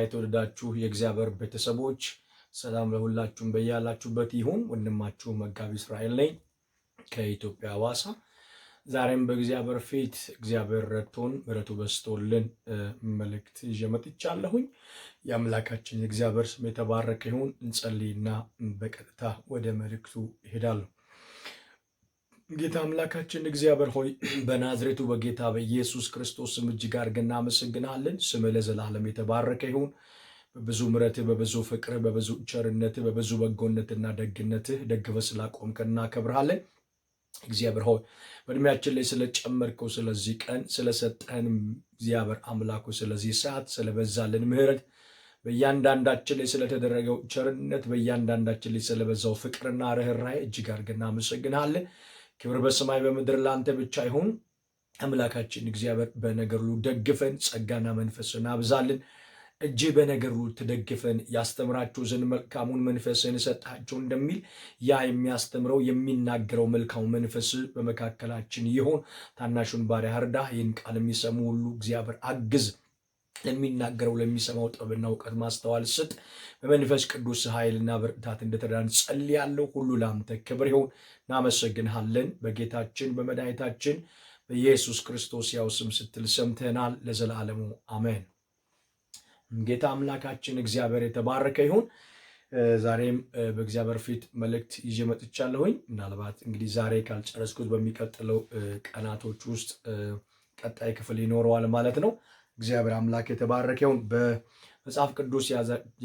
የተወደዳችሁ የእግዚአብሔር ቤተሰቦች ሰላም ለሁላችሁም በያላችሁበት ይሁን። ወንድማችሁ መጋቢ እስራኤል ነኝ ከኢትዮጵያ ሐዋሳ። ዛሬም በእግዚአብሔር ፊት እግዚአብሔር ረድቶን ምሕረቱ በስቶልን መልእክት ይዤ መጥቻለሁኝ። የአምላካችን የእግዚአብሔር ስም የተባረከ ይሁን። እንጸልይና በቀጥታ ወደ መልእክቱ እሄዳለሁ። ጌታ አምላካችን እግዚአብሔር ሆይ በናዝሬቱ በጌታ በኢየሱስ ክርስቶስ ስም እጅግ አድርገን እናመሰግናለን። ስምህ ለዘላለም የተባረከ ይሁን። በብዙ ምሕረትህ፣ በብዙ ፍቅርህ፣ በብዙ ቸርነትህ፣ በብዙ በጎነትና ደግነትህ ደግፈህ ስላቆምከን እናከብርሃለን። እግዚአብሔር ሆይ በእድሜያችን ላይ ስለጨመርከው ስለዚህ ቀን ስለሰጠህን እግዚአብሔር አምላኩ ስለዚህ ሰዓት ስለበዛልን ምሕረት በእያንዳንዳችን ላይ ስለተደረገው ቸርነት በእያንዳንዳችን ላይ ስለበዛው ፍቅርና ርኅራኄ እጅግ አድርገን እናመሰግናለን። ክብር በሰማይ በምድር ለአንተ ብቻ ይሁን። አምላካችን እግዚአብሔር በነገር ሁሉ ደግፈን፣ ጸጋና መንፈስን አብዛልን። እጅህ በነገር ሁሉ ትደግፈን፣ ያስተምራችሁ ዘንድ መልካሙን መንፈስን ሰጣችሁ እንደሚል ያ የሚያስተምረው የሚናገረው መልካሙ መንፈስ በመካከላችን ይሁን። ታናሹን ባሪያ እርዳ። ይህን ቃል የሚሰሙ ሁሉ እግዚአብሔር አግዝ። ለሚናገረው ለሚሰማው ጥበብና እውቀት ማስተዋል ስጥ። በመንፈስ ቅዱስ ኃይልና ብርታት እንደተዳን ጸልያለሁ። ሁሉ ለአንተ ክብር ይሁን። እናመሰግንሃለን። በጌታችን በመድኃኒታችን በኢየሱስ ክርስቶስ ያው ስም ስትል ሰምተናል። ለዘላለሙ አሜን። ጌታ አምላካችን እግዚአብሔር የተባረከ ይሁን። ዛሬም በእግዚአብሔር ፊት መልእክት ይዤ መጥቻለሁኝ። ምናልባት እንግዲህ ዛሬ ካልጨረስኩት በሚቀጥለው ቀናቶች ውስጥ ቀጣይ ክፍል ይኖረዋል ማለት ነው። እግዚአብሔር አምላክ የተባረከ ይሁን። በመጽሐፍ ቅዱስ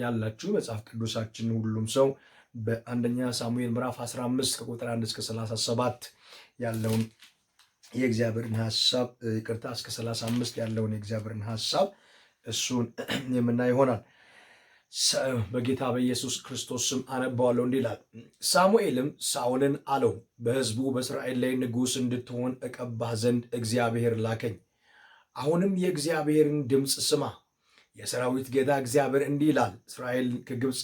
ያላችሁ መጽሐፍ ቅዱሳችን ሁሉም ሰው በአንደኛ ሳሙኤል ምዕራፍ 15 ከቁጥር 1 እስከ 37 ያለውን የእግዚአብሔርን ሐሳብ ይቅርታ እስከ 35 ያለውን የእግዚአብሔርን ሐሳብ እሱን የምናይ ይሆናል። በጌታ በኢየሱስ ክርስቶስ ስም አነባዋለሁ። እንዲህ ይላል። ሳሙኤልም ሳኦልን አለው፣ በሕዝቡ በእስራኤል ላይ ንጉሥ እንድትሆን እቀባህ ዘንድ እግዚአብሔር ላከኝ። አሁንም የእግዚአብሔርን ድምፅ ስማ። የሰራዊት ጌታ እግዚአብሔር እንዲህ ይላል፣ እስራኤል ከግብፅ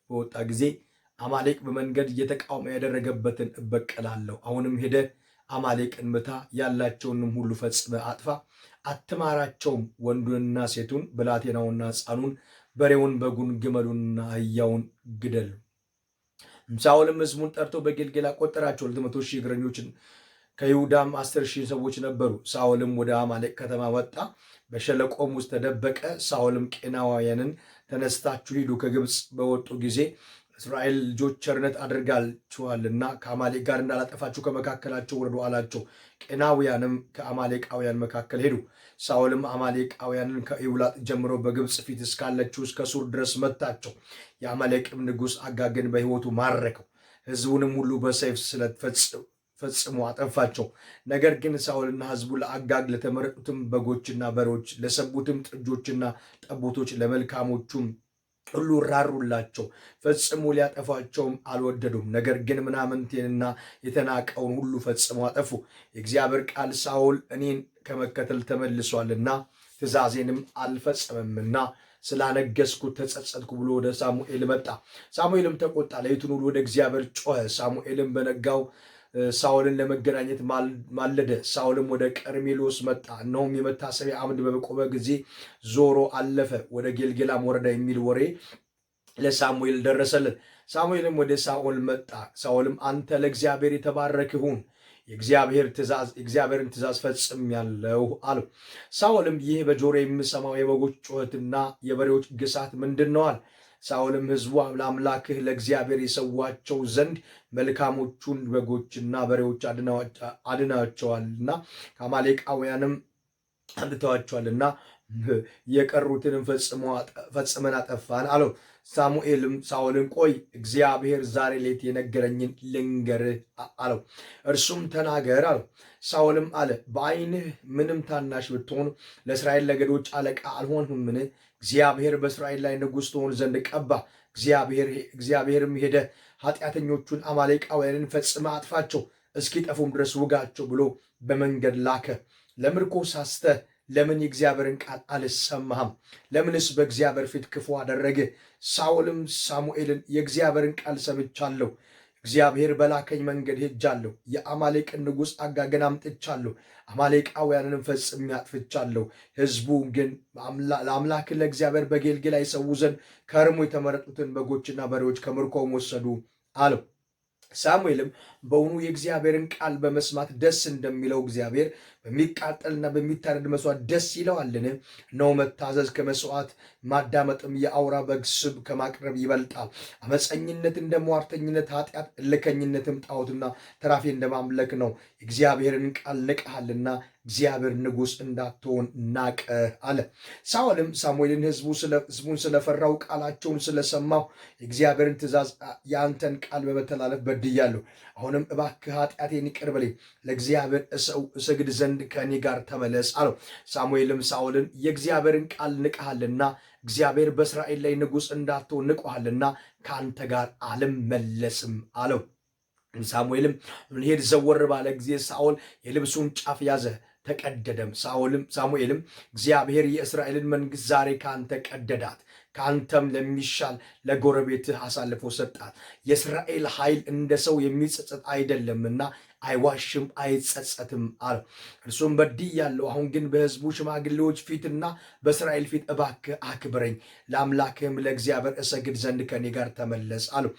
በወጣ ጊዜ አማሌቅ በመንገድ እየተቃወመ ያደረገበትን እበቀላለሁ። አሁንም ሄደ አማሌቅን ምታ፣ ያላቸውንም ሁሉ ፈጽመ አጥፋ፣ አትማራቸውም። ወንዱንና ሴቱን፣ ብላቴናውንና ሕፃኑን፣ በሬውን፣ በጉን፣ ግመሉንና አህያውን ግደል። ሳኦልም ሕዝቡን ጠርቶ በጌልጌላ ቆጠራቸው። 200,000 እግረኞችን ከይሁዳም 10,000 ሰዎች ነበሩ። ሳኦልም ወደ አማሌቅ ከተማ ወጣ፣ በሸለቆም ውስጥ ተደበቀ። ሳኦልም ቄናውያንን ተነስታችሁ ሂዱ፣ ከግብፅ በወጡ ጊዜ እስራኤል ልጆች ቸርነት አድርጋችኋልና ከአማሌቅ ጋር እንዳላጠፋችሁ ከመካከላቸው ውረዱ አላቸው። ቄናውያንም ከአማሌቃውያን መካከል ሄዱ። ሳኦልም አማሌቃውያንን ከኢውላጥ ጀምሮ በግብፅ ፊት እስካለችው እስከ ሱር ድረስ መታቸው። የአማሌቅም ንጉሥ አጋግን በሕይወቱ ማረከው፣ ሕዝቡንም ሁሉ በሰይፍ ስለት ፈጽሞ አጠፋቸው። ነገር ግን ሳኦልና ሕዝቡ ለአጋግ ለተመረጡትም በጎችና በሬዎች፣ ለሰቡትም ጥጆችና ጠቦቶች፣ ለመልካሞቹም ሁሉ ራሩላቸው፣ ፈጽሞ ሊያጠፏቸውም አልወደዱም። ነገር ግን ምናምንቴንና የተናቀውን ሁሉ ፈጽሞ አጠፉ። የእግዚአብሔር ቃል ሳኦል እኔን ከመከተል ተመልሷልና ትእዛዜንም አልፈጸመምና ስላነገስኩት ተጸጸትኩ ብሎ ወደ ሳሙኤል መጣ። ሳሙኤልም ተቆጣ፣ ሌሊቱን ሁሉ ወደ እግዚአብሔር ጮኸ። ሳሙኤልም በነጋው ሳኦልን ለመገናኘት ማለደ። ሳኦልም ወደ ቀርሜሎስ መጣ። እነሆም የመታሰቢያ አምድ በቆመ ጊዜ ዞሮ አለፈ። ወደ ጌልጌላም ወረደ የሚል ወሬ ለሳሙኤል ደረሰለት። ሳሙኤልም ወደ ሳኦል መጣ። ሳኦልም አንተ ለእግዚአብሔር የተባረክ ሁን፣ የእግዚአብሔርን ትእዛዝ ፈጽሜአለሁ አለው። ሳኦልም ይህ በጆሮ የምሰማው የበጎች ጩኸትና የበሬዎች ግሳት ምንድን ነው አለ። ሳኦልም ሕዝቡ ለአምላክህ ለእግዚአብሔር የሰዋቸው ዘንድ መልካሞቹን በጎችና በሬዎች አድናቸዋልና ከአማሌቃውያንም አምጥተዋቸዋልና የቀሩትንም ፈጽመን አጠፋን አለው። ሳሙኤልም ሳኦልን ቆይ፣ እግዚአብሔር ዛሬ ሌት የነገረኝን ልንገርህ አለው። እርሱም ተናገር አለው። ሳኦልም አለ፣ በዓይንህ ምንም ታናሽ ብትሆን ለእስራኤል ነገዶች አለቃ አልሆንህምን? እግዚአብሔር በእስራኤል ላይ ንጉሥ ትሆን ዘንድ ቀባ። እግዚአብሔርም ሄደ ኃጢአተኞቹን አማሌቃውያንን ፈጽመ አጥፋቸው፣ እስኪጠፉም ድረስ ውጋቸው ብሎ በመንገድ ላከ። ለምርኮ ሳስተህ ለምን የእግዚአብሔርን ቃል አልሰማህም? ለምንስ በእግዚአብሔር ፊት ክፉ አደረግህ? ሳኦልም ሳሙኤልን የእግዚአብሔርን ቃል ሰምቻለሁ፣ እግዚአብሔር በላከኝ መንገድ ሄጃለሁ። የአማሌቅን ንጉሥ አጋግን አምጥቻለሁ። አማሌቃውያንንም ፈጽሜ አጥፍቻለሁ። ሕዝቡ ግን ለአምላክ ለእግዚአብሔር በጌልጌላ ይሰዉ ዘንድ ከእርሙ የተመረጡትን በጎችና በሬዎች ከምርኮም ወሰዱ አለው። ሳሙኤልም በውኑ የእግዚአብሔርን ቃል በመስማት ደስ እንደሚለው እግዚአብሔር በሚቃጠልና በሚታረድ መስዋዕት ደስ ይለዋልን? ነው መታዘዝ ከመስዋዕት ማዳመጥም የአውራ በግ ስብ ከማቅረብ ይበልጣል። አመፀኝነት እንደ ሟርተኝነት፣ ኃጢአት፣ እልከኝነትም ጣዖትና ተራፊ እንደማምለክ ነው። የእግዚአብሔርን ቃል ንቀሃልና እግዚአብሔር ንጉሥ እንዳትሆን ናቀ አለ። ሳኦልም ሳሙኤልን ሕዝቡን ስለፈራው ቃላቸውን ስለሰማሁ የእግዚአብሔርን ትእዛዝ የአንተን ቃል በመተላለፍ በድያለሁ። አሁንም እባክህ ኃጢአቴን ይቅር በለኝ፣ ለእግዚአብሔር እሰግድ ዘንድ ከእኔ ጋር ተመለስ አለው። ሳሙኤልም ሳኦልን የእግዚአብሔርን ቃል ንቀሃልና እግዚአብሔር በእስራኤል ላይ ንጉሥ እንዳትሆን ንቆሃልና ከአንተ ጋር አልመለስም አለው። ሳሙኤልም ሊሄድ ዘወር ባለ ጊዜ ሳኦል የልብሱን ጫፍ ያዘ፣ ተቀደደም። ሳሙኤልም እግዚአብሔር የእስራኤልን መንግሥት ዛሬ ከአንተ ቀደዳት፣ ከአንተም ለሚሻል ለጎረቤትህ አሳልፎ ሰጣት። የእስራኤል ኃይል እንደ ሰው የሚጸጸት አይደለምና አይዋሽም አይጸጸትም አለው። እርሱም በድያለሁ፣ አሁን ግን በሕዝቡ ሽማግሌዎች ፊትና በእስራኤል ፊት እባክህ አክብረኝ፣ ለአምላክህም ለእግዚአብሔር እሰግድ ዘንድ ከኔ ጋር ተመለስ አለው።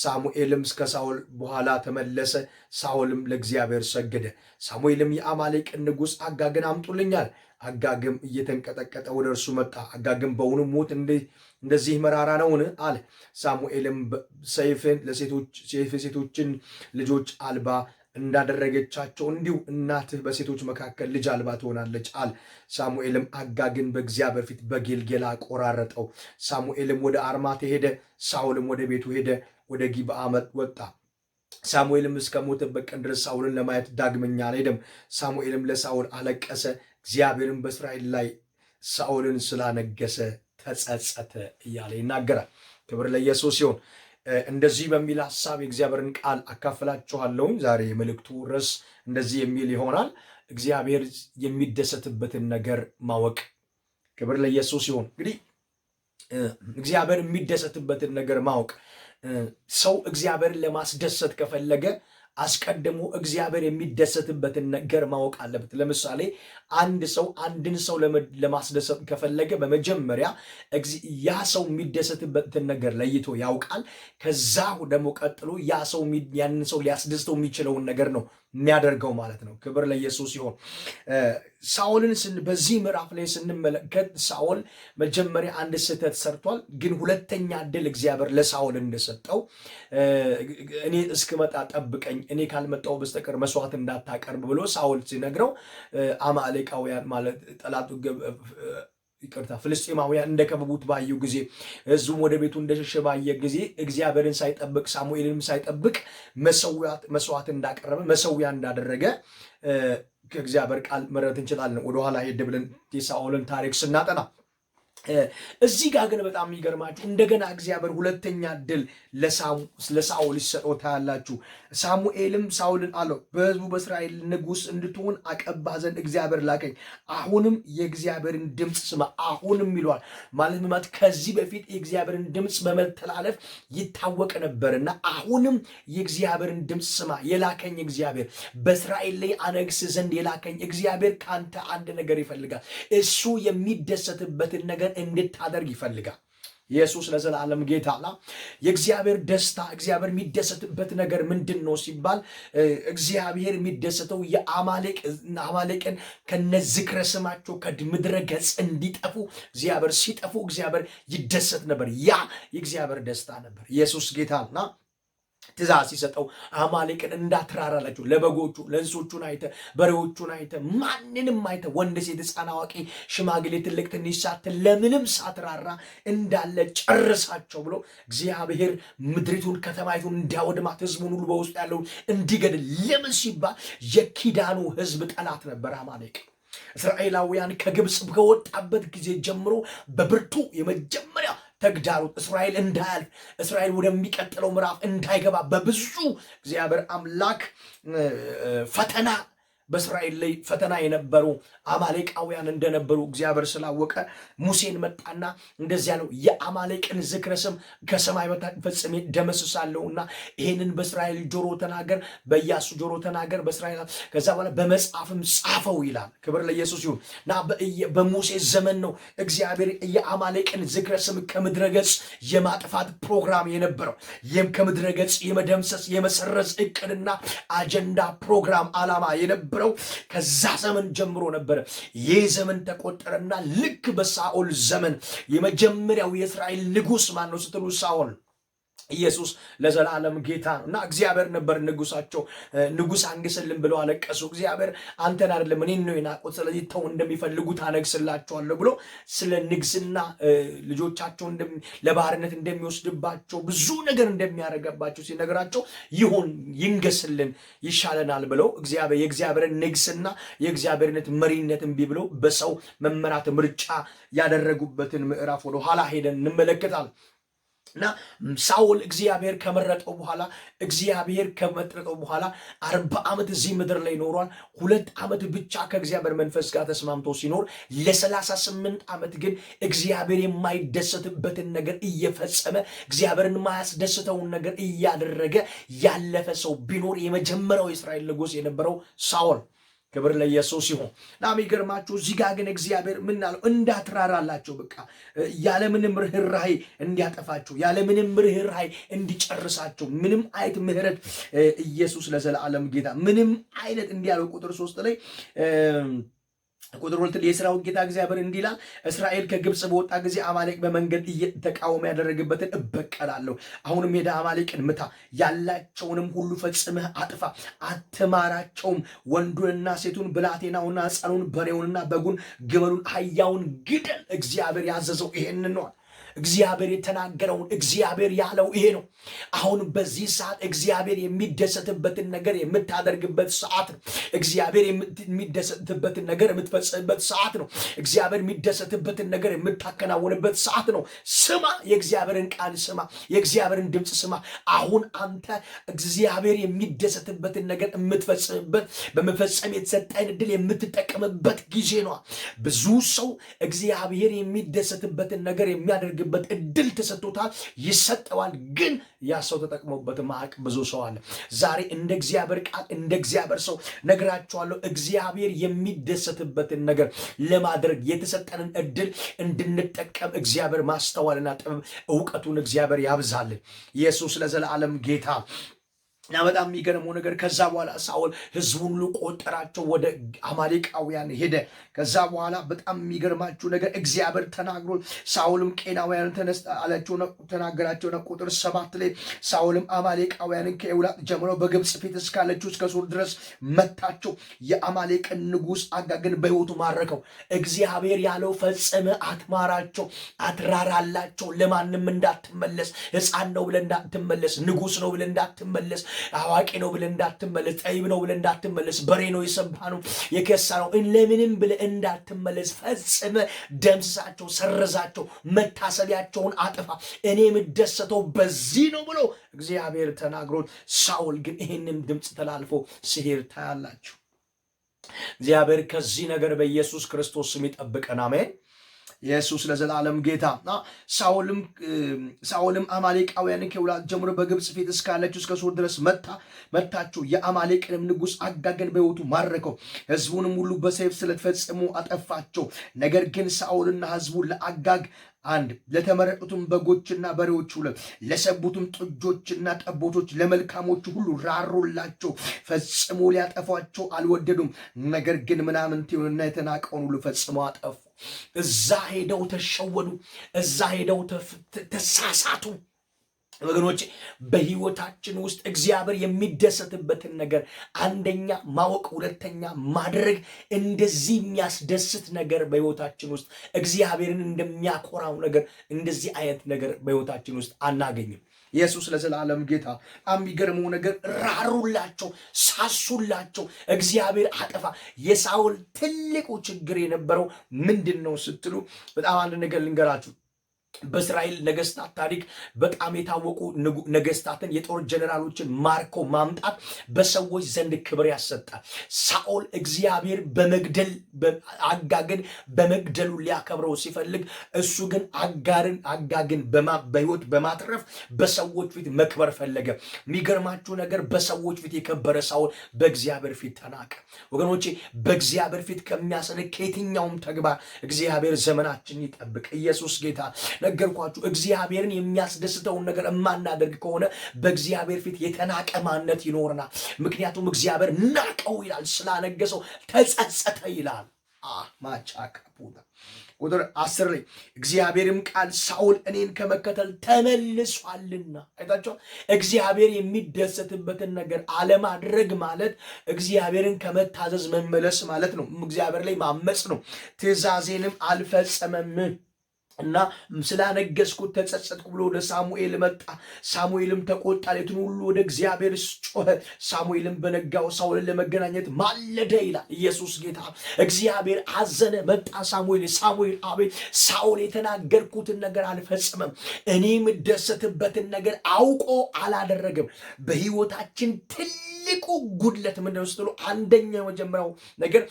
ሳሙኤልም እስከ ሳኦል በኋላ ተመለሰ፣ ሳኦልም ለእግዚአብሔር ሰገደ። ሳሙኤልም የአማሌቅን ንጉሥ አጋግን አምጡልኛል። አጋግም እየተንቀጠቀጠ ወደ እርሱ መጣ። አጋግም በውኑ ሞት እንደዚህ መራራ ነውን? አለ። ሳሙኤልም ሴቶችን ልጆች አልባ እንዳደረገቻቸው እንዲሁ እናትህ በሴቶች መካከል ልጅ አልባ ትሆናለች አለ። ሳሙኤልም አጋግን በእግዚአብሔር ፊት በጌልጌላ ቆራረጠው። ሳሙኤልም ወደ አርማቴ ሄደ፣ ሳኦልም ወደ ቤቱ ሄደ፣ ወደ ጊብዓ ወጣ። ሳሙኤልም እስከ ሞተበት ቀን ድረስ ሳኦልን ለማየት ዳግመኛ አልሄደም። ሳሙኤልም ለሳኦል አለቀሰ፣ እግዚአብሔርም በእስራኤል ላይ ሳኦልን ስላነገሰ ተጸጸተ እያለ ይናገራል። ክብር ለኢየሱስ ሲሆን እንደዚህ በሚል ሐሳብ የእግዚአብሔርን ቃል አካፍላችኋለሁ። ዛሬ የመልእክቱ ርዕስ እንደዚህ የሚል ይሆናል፣ እግዚአብሔር የሚደሰትበትን ነገር ማወቅ። ክብር ለኢየሱስ ሲሆን እንግዲህ እግዚአብሔር የሚደሰትበትን ነገር ማወቅ፣ ሰው እግዚአብሔርን ለማስደሰት ከፈለገ አስቀድሞ እግዚአብሔር የሚደሰትበትን ነገር ማወቅ አለበት። ለምሳሌ አንድ ሰው አንድን ሰው ለማስደሰት ከፈለገ በመጀመሪያ ያ ሰው የሚደሰትበትን ነገር ለይቶ ያውቃል። ከዛ ደግሞ ቀጥሎ ያ ሰው ያንን ሰው ሊያስደስተው የሚችለውን ነገር ነው የሚያደርገው ማለት ነው። ክብር ለኢየሱስ ሲሆን ሳኦልን በዚህ ምዕራፍ ላይ ስንመለከት ሳኦል መጀመሪያ አንድ ስህተት ሰርቷል፣ ግን ሁለተኛ ዕድል እግዚአብሔር ለሳኦል እንደሰጠው እኔ እስክመጣ ጠብቀኝ፣ እኔ ካልመጣው በስተቀር መስዋዕት እንዳታቀርብ ብሎ ሳኦል ሲነግረው አማሌቃውያን ማለት ጠላቱ ፍልስጤማውያን እንደከበቡት ባየው ጊዜ ሕዝቡም ወደ ቤቱ እንደሸሸ ባየ ጊዜ እግዚአብሔርን ሳይጠብቅ ሳሙኤልንም ሳይጠብቅ መስዋዕት እንዳቀረበ መሰዊያ እንዳደረገ ከእግዚአብሔር ቃል መረዳት እንችላለን። ወደኋላ ሄድ ብለን የሳኦልን ታሪክ ስናጠና እዚህ ጋር ግን በጣም የሚገርማችሁ እንደገና እግዚአብሔር ሁለተኛ ዕድል ለሳኦል ይሰጠው ታያላችሁ። ሳሙኤልም ሳኦልን አለው በሕዝቡ በእስራኤል ንጉሥ እንድትሆን አቀባ ዘንድ እግዚአብሔር ላከኝ። አሁንም የእግዚአብሔርን ድምፅ ስማ። አሁንም ይለዋል ማለት ከዚህ በፊት የእግዚአብሔርን ድምፅ በመተላለፍ ይታወቅ ነበርና አሁንም የእግዚአብሔርን ድምፅ ስማ። የላከኝ እግዚአብሔር በእስራኤል ላይ አነግስ ዘንድ የላከኝ እግዚአብሔር ከአንተ አንድ ነገር ይፈልጋል። እሱ የሚደሰትበትን ነገር እንድታደርግ ይፈልጋል። ኢየሱስ ለዘላለም ጌታና የእግዚአብሔር ደስታ እግዚአብሔር የሚደሰትበት ነገር ምንድን ነው ሲባል እግዚአብሔር የሚደሰተው የአማሌቅን ከነዝክረ ስማቸው ከምድረ ገጽ እንዲጠፉ እግዚአብሔር ሲጠፉ እግዚአብሔር ይደሰት ነበር። ያ የእግዚአብሔር ደስታ ነበር። ኢየሱስ ጌታና ትእዛዝ ሲሰጠው አማሌቅን እንዳትራራላቸው፣ ለበጎቹ ለእንስሶቹን አይተ በሬዎቹን አይተ ማንንም አይተ ወንድ ሴት ሕፃን አዋቂ ሽማግሌ ትልቅ ትንሽ ሳትል ለምንም ሳትራራ እንዳለ ጨርሳቸው ብሎ እግዚአብሔር ምድሪቱን ከተማይቱን እንዲያወድማት ሕዝቡን ሁሉ በውስጥ ያለውን እንዲገድል ለምን ሲባል የኪዳኑ ሕዝብ ጠላት ነበር አማሌቅ። እስራኤላውያን ከግብፅ ከወጣበት ጊዜ ጀምሮ በብርቱ የመጀመሪያ ተግዳሮት እስራኤል እንዳያልፍ እስራኤል ወደሚቀጥለው ምዕራፍ እንዳይገባ በብዙ እግዚአብሔር አምላክ ፈተና በእስራኤል ላይ ፈተና የነበሩ አማሌቃውያን እንደነበሩ እግዚአብሔር ስላወቀ ሙሴን መጣና እንደዚያ ነው የአማሌቅን ዝክረ ስም ከሰማይ በታች ፈጽሜ ደመስሳለሁና ይሄንን በእስራኤል ጆሮ ተናገር፣ በኢያሱ ጆሮ ተናገር፣ በእስራኤል ከዛ በኋላ በመጽሐፍም ጻፈው ይላል። ክብር ለኢየሱስ ይሁን። እና በሙሴ ዘመን ነው እግዚአብሔር የአማሌቅን ዝክረ ስም ከምድረ ገጽ የማጥፋት ፕሮግራም የነበረው። ከምድረ ገጽ የመደምሰስ የመሰረዝ እቅድና አጀንዳ ፕሮግራም ዓላማ የነበረው ከዛ ዘመን ጀምሮ ነበረ። ይህ ዘመን ተቆጠረና ልክ በሳኦል ዘመን የመጀመሪያው የእስራኤል ንጉስ ማን ነው ስትሉ ሳኦል ኢየሱስ ለዘላለም ጌታ ነው እና እግዚአብሔር ነበር ንጉሳቸው። ንጉስ አንግስልን ብለው አለቀሱ። እግዚአብሔር አንተን አይደለም እኔን ነው የናቁት፣ ስለዚህ ተው እንደሚፈልጉት አነግስላቸዋለሁ ብሎ ስለ ንግስና ልጆቻቸውን ለባርነት እንደሚወስድባቸው ብዙ ነገር እንደሚያደርገባቸው ሲነግራቸው ይሁን ይንገስልን ይሻለናል ብለው የእግዚአብሔርን ንግስና የእግዚአብሔርነት መሪነት እምቢ ብለው በሰው መመራት ምርጫ ያደረጉበትን ምዕራፍ ወደ ኋላ ሄደን እንመለከታለን። እና ሳኦል እግዚአብሔር ከመረጠው በኋላ እግዚአብሔር ከመረጠው በኋላ 40 ዓመት እዚህ ምድር ላይ ኖሯል። 2 ዓመት ብቻ ከእግዚአብሔር መንፈስ ጋር ተስማምቶ ሲኖር ለ38 ዓመት ግን እግዚአብሔር የማይደሰትበትን ነገር እየፈጸመ እግዚአብሔርን የማያስደስተውን ነገር እያደረገ ያለፈ ሰው ቢኖር የመጀመሪያው የእስራኤል ንጉሥ የነበረው ሳኦል። ክብር ለኢየሱስ ይሁን። እና የሚገርማችሁ እዚህ ጋር ግን እግዚአብሔር ምን አለው? እንዳትራራላቸው፣ በቃ ያለምንም ርህራሄ እንዲያጠፋቸው፣ ያለምንም ርህራሄ እንዲጨርሳቸው፣ ምንም አይነት ምህረት ኢየሱስ ለዘላለም ጌታ ምንም አይነት እንዲያለው ቁጥር 3 ላይ ቁጥር 2 የሰራዊት ጌታ እግዚአብሔር እንዲህ ይላል፣ እስራኤል ከግብፅ በወጣ ጊዜ አማሌቅ በመንገድ ተቃውሞ ያደረገበትን እበቀላለሁ። አሁንም ሄደ አማሌቅን ምታ፣ ያላቸውንም ሁሉ ፈጽመህ አጥፋ፣ አትማራቸውም። ወንዱንና ሴቱን፣ ብላቴናውንና ሕፃኑን፣ በሬውንና በጉን፣ ግመሉን፣ አህያውን ግደል። እግዚአብሔር ያዘዘው ይሄንን ነው። እግዚአብሔር የተናገረውን እግዚአብሔር ያለው ይሄ ነው። አሁን በዚህ ሰዓት እግዚአብሔር የሚደሰትበትን ነገር የምታደርግበት ሰዓት ነው። እግዚአብሔር የሚደሰትበትን ነገር የምትፈጽምበት ሰዓት ነው። እግዚአብሔር የሚደሰትበትን ነገር የምታከናውንበት ሰዓት ነው። ስማ፣ የእግዚአብሔርን ቃል ስማ፣ የእግዚአብሔርን ድምፅ ስማ። አሁን አንተ እግዚአብሔር የሚደሰትበትን ነገር የምትፈጽምበት በመፈጸም የተሰጠን ዕድል የምትጠቀምበት ጊዜ ነው። ብዙ ሰው እግዚአብሔር የሚደሰትበትን ነገር የሚያደርግ በት እድል ተሰጥቶታል፣ ይሰጠዋል። ግን ያ ሰው ተጠቅሞበት ማቅ ብዙ ሰው አለ። ዛሬ እንደ እግዚአብሔር ቃል እንደ እግዚአብሔር ሰው ነግራቸዋለሁ። እግዚአብሔር የሚደሰትበትን ነገር ለማድረግ የተሰጠንን እድል እንድንጠቀም እግዚአብሔር ማስተዋልና ጥበብ እውቀቱን እግዚአብሔር ያብዛልን። ኢየሱስ ለዘላለም ጌታ። እና በጣም የሚገርመው ነገር ከዛ በኋላ ሳኦል ህዝቡን ሁሉ ቆጠራቸው፣ ወደ አማሌቃውያን ሄደ። ከዛ በኋላ በጣም የሚገርማችሁ ነገር እግዚአብሔር ተናግሮ ሳኦልም ቄናውያን ተናገራቸው። ቁጥር 7 ላይ ሳኦልም አማሌቃውያንን ከኤውላጥ ጀምሮ በግብፅ ፊት እስካለችው እስከ ሱር ድረስ መታቸው። የአማሌቅን ንጉሥ አጋግን በሕይወቱ ማረከው። እግዚአብሔር ያለው ፈጽመ አትማራቸው፣ አትራራላቸው፣ ለማንም እንዳትመለስ፣ ሕፃን ነው ብለህ እንዳትመለስ፣ ንጉሥ ነው ብለህ እንዳትመለስ፣ አዋቂ ነው ብለህ እንዳትመለስ፣ ጠይብ ነው ብለህ እንዳትመለስ፣ በሬ ነው የሰባ ነው የከሳ ነው ለምንም ብለህ እንዳትመለስ፣ ፈጽመ ደምስሳቸው፣ ሰረዛቸው፣ መታሰቢያቸውን አጥፋ፣ እኔ የምደሰተው በዚህ ነው ብሎ እግዚአብሔር ተናግሮት፣ ሳኦል ግን ይህንን ድምፅ ተላልፎ ሲሄድ ታያላችሁ። እግዚአብሔር ከዚህ ነገር በኢየሱስ ክርስቶስ ስም ይጠብቀን። አሜን። ኢየሱስ ለዘላለም ጌታ። ሳኦልም አማሌቃውያንን ከኤውላጥ ጀምሮ በግብፅ ፊት እስካለችው እስከ ሱር ድረስ መታቸው። የአማሌቅንም ንጉሥ አጋግን በሕይወቱ ማረከው። ሕዝቡንም ሁሉ በሰይፍ ስለተፈጸሙ አጠፋቸው። ነገር ግን ሳኦልና ሕዝቡ ለአጋግ አንድ፣ ለተመረጡትም በጎችና በሬዎች ሁለት፣ ለሰቡትም ጥጆችና ጠቦቶች፣ ለመልካሞቹ ሁሉ ራሩላቸው። ፈጽሞ ሊያጠፏቸው አልወደዱም። ነገር ግን ምናምንቴውንና የተናቀውን ሁሉ ፈጽሞ አጠፉ። እዛ ሄደው ተሸወዱ። እዛ ሄደው ተሳሳቱ። ወገኖች በህይወታችን ውስጥ እግዚአብሔር የሚደሰትበትን ነገር አንደኛ ማወቅ፣ ሁለተኛ ማድረግ። እንደዚህ የሚያስደስት ነገር በህይወታችን ውስጥ እግዚአብሔርን እንደሚያኮራው ነገር እንደዚህ አይነት ነገር በህይወታችን ውስጥ አናገኝም። ኢየሱስ ለዘላለም ጌታ። የሚገርመው ነገር ራሩላቸው፣ ሳሱላቸው፣ እግዚአብሔር አጠፋ። የሳኦል ትልቁ ችግር የነበረው ምንድን ነው ስትሉ በጣም አንድ ነገር ልንገራችሁ። በእስራኤል ነገስታት ታሪክ በጣም የታወቁ ነገስታትን የጦር ጀነራሎችን ማርኮ ማምጣት በሰዎች ዘንድ ክብር ያሰጣል። ሳኦል እግዚአብሔር አጋግን በመግደሉ ሊያከብረው ሲፈልግ፣ እሱ ግን አጋግን በህይወት በማትረፍ በሰዎች ፊት መክበር ፈለገ። የሚገርማችሁ ነገር በሰዎች ፊት የከበረ ሳኦል በእግዚአብሔር ፊት ተናቀ። ወገኖቼ በእግዚአብሔር ፊት ከሚያሰንቅ ከየትኛውም ተግባር እግዚአብሔር ዘመናችን ይጠብቅ። ኢየሱስ ጌታ። ነገርኳችሁ። እግዚአብሔርን የሚያስደስተውን ነገር የማናደርግ ከሆነ በእግዚአብሔር ፊት የተናቀ ማንነት ይኖርናል። ምክንያቱም እግዚአብሔር ናቀው ይላል፣ ስላነገሰው ተጸጸተ ይላል። ማቻካፑታ ቁጥር 10 ላይ እግዚአብሔርም ቃል ሳኦል እኔን ከመከተል ተመልሷልና። አይታችሁ እግዚአብሔር የሚደሰትበትን ነገር አለማድረግ ማለት እግዚአብሔርን ከመታዘዝ መመለስ ማለት ነው። እግዚአብሔር ላይ ማመጽ ነው። ትእዛዜንም አልፈጸመም እና ስላነገስኩት ተጸጸትኩ ብሎ ወደ ሳሙኤል መጣ። ሳሙኤልም ተቆጣ፣ ሌቱን ሁሉ ወደ እግዚአብሔር ጮኸ። ሳሙኤልም በነጋው ሳኦልን ለመገናኘት ማለደ ይላል። ኢየሱስ ጌታ። እግዚአብሔር አዘነ፣ መጣ። ሳሙኤል አቤት፣ ሳኦል የተናገርኩትን ነገር አልፈጸመም፣ እኔ የምደሰትበትን ነገር አውቆ አላደረገም። በህይወታችን ትልቁ ጉድለት ምንድነው ስትሉ፣ አንደኛ የመጀመሪያው ነገር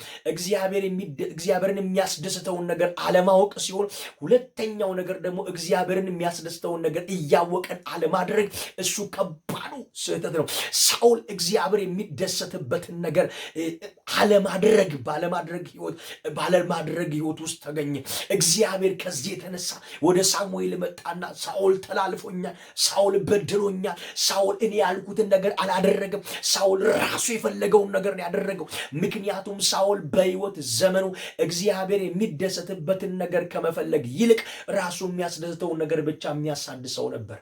እግዚአብሔርን የሚያስደስተውን ነገር አለማወቅ ሲሆን፣ ሁለተኛው ነገር ደግሞ እግዚአብሔርን የሚያስደስተውን ነገር እያወቀን አለማድረግ፣ እሱ ከባዱ ስህተት ነው። ሳኦል እግዚአብሔር የሚደሰትበትን ነገር ባለማድረግ ህይወት ውስጥ ተገኘ። እግዚአብሔር ከዚህ የተነሳ ወደ ሳሙኤል መጣና ሳኦል ተላልፎኛል፣ ሳኦል በድሎኛል፣ ሳኦል እኔ ያልኩትን ነገር አላደረገም፣ ሳኦል ራሱ የፈለገውን ነገር ነው ያደረገው። ምክንያቱም ሳኦል በህይወት ዘመኑ እግዚአብሔር የሚደሰትበትን ነገር ከመፈለግ ይልቅ ራሱ የሚያስደስተውን ነገር ብቻ የሚያሳድሰው ነበር።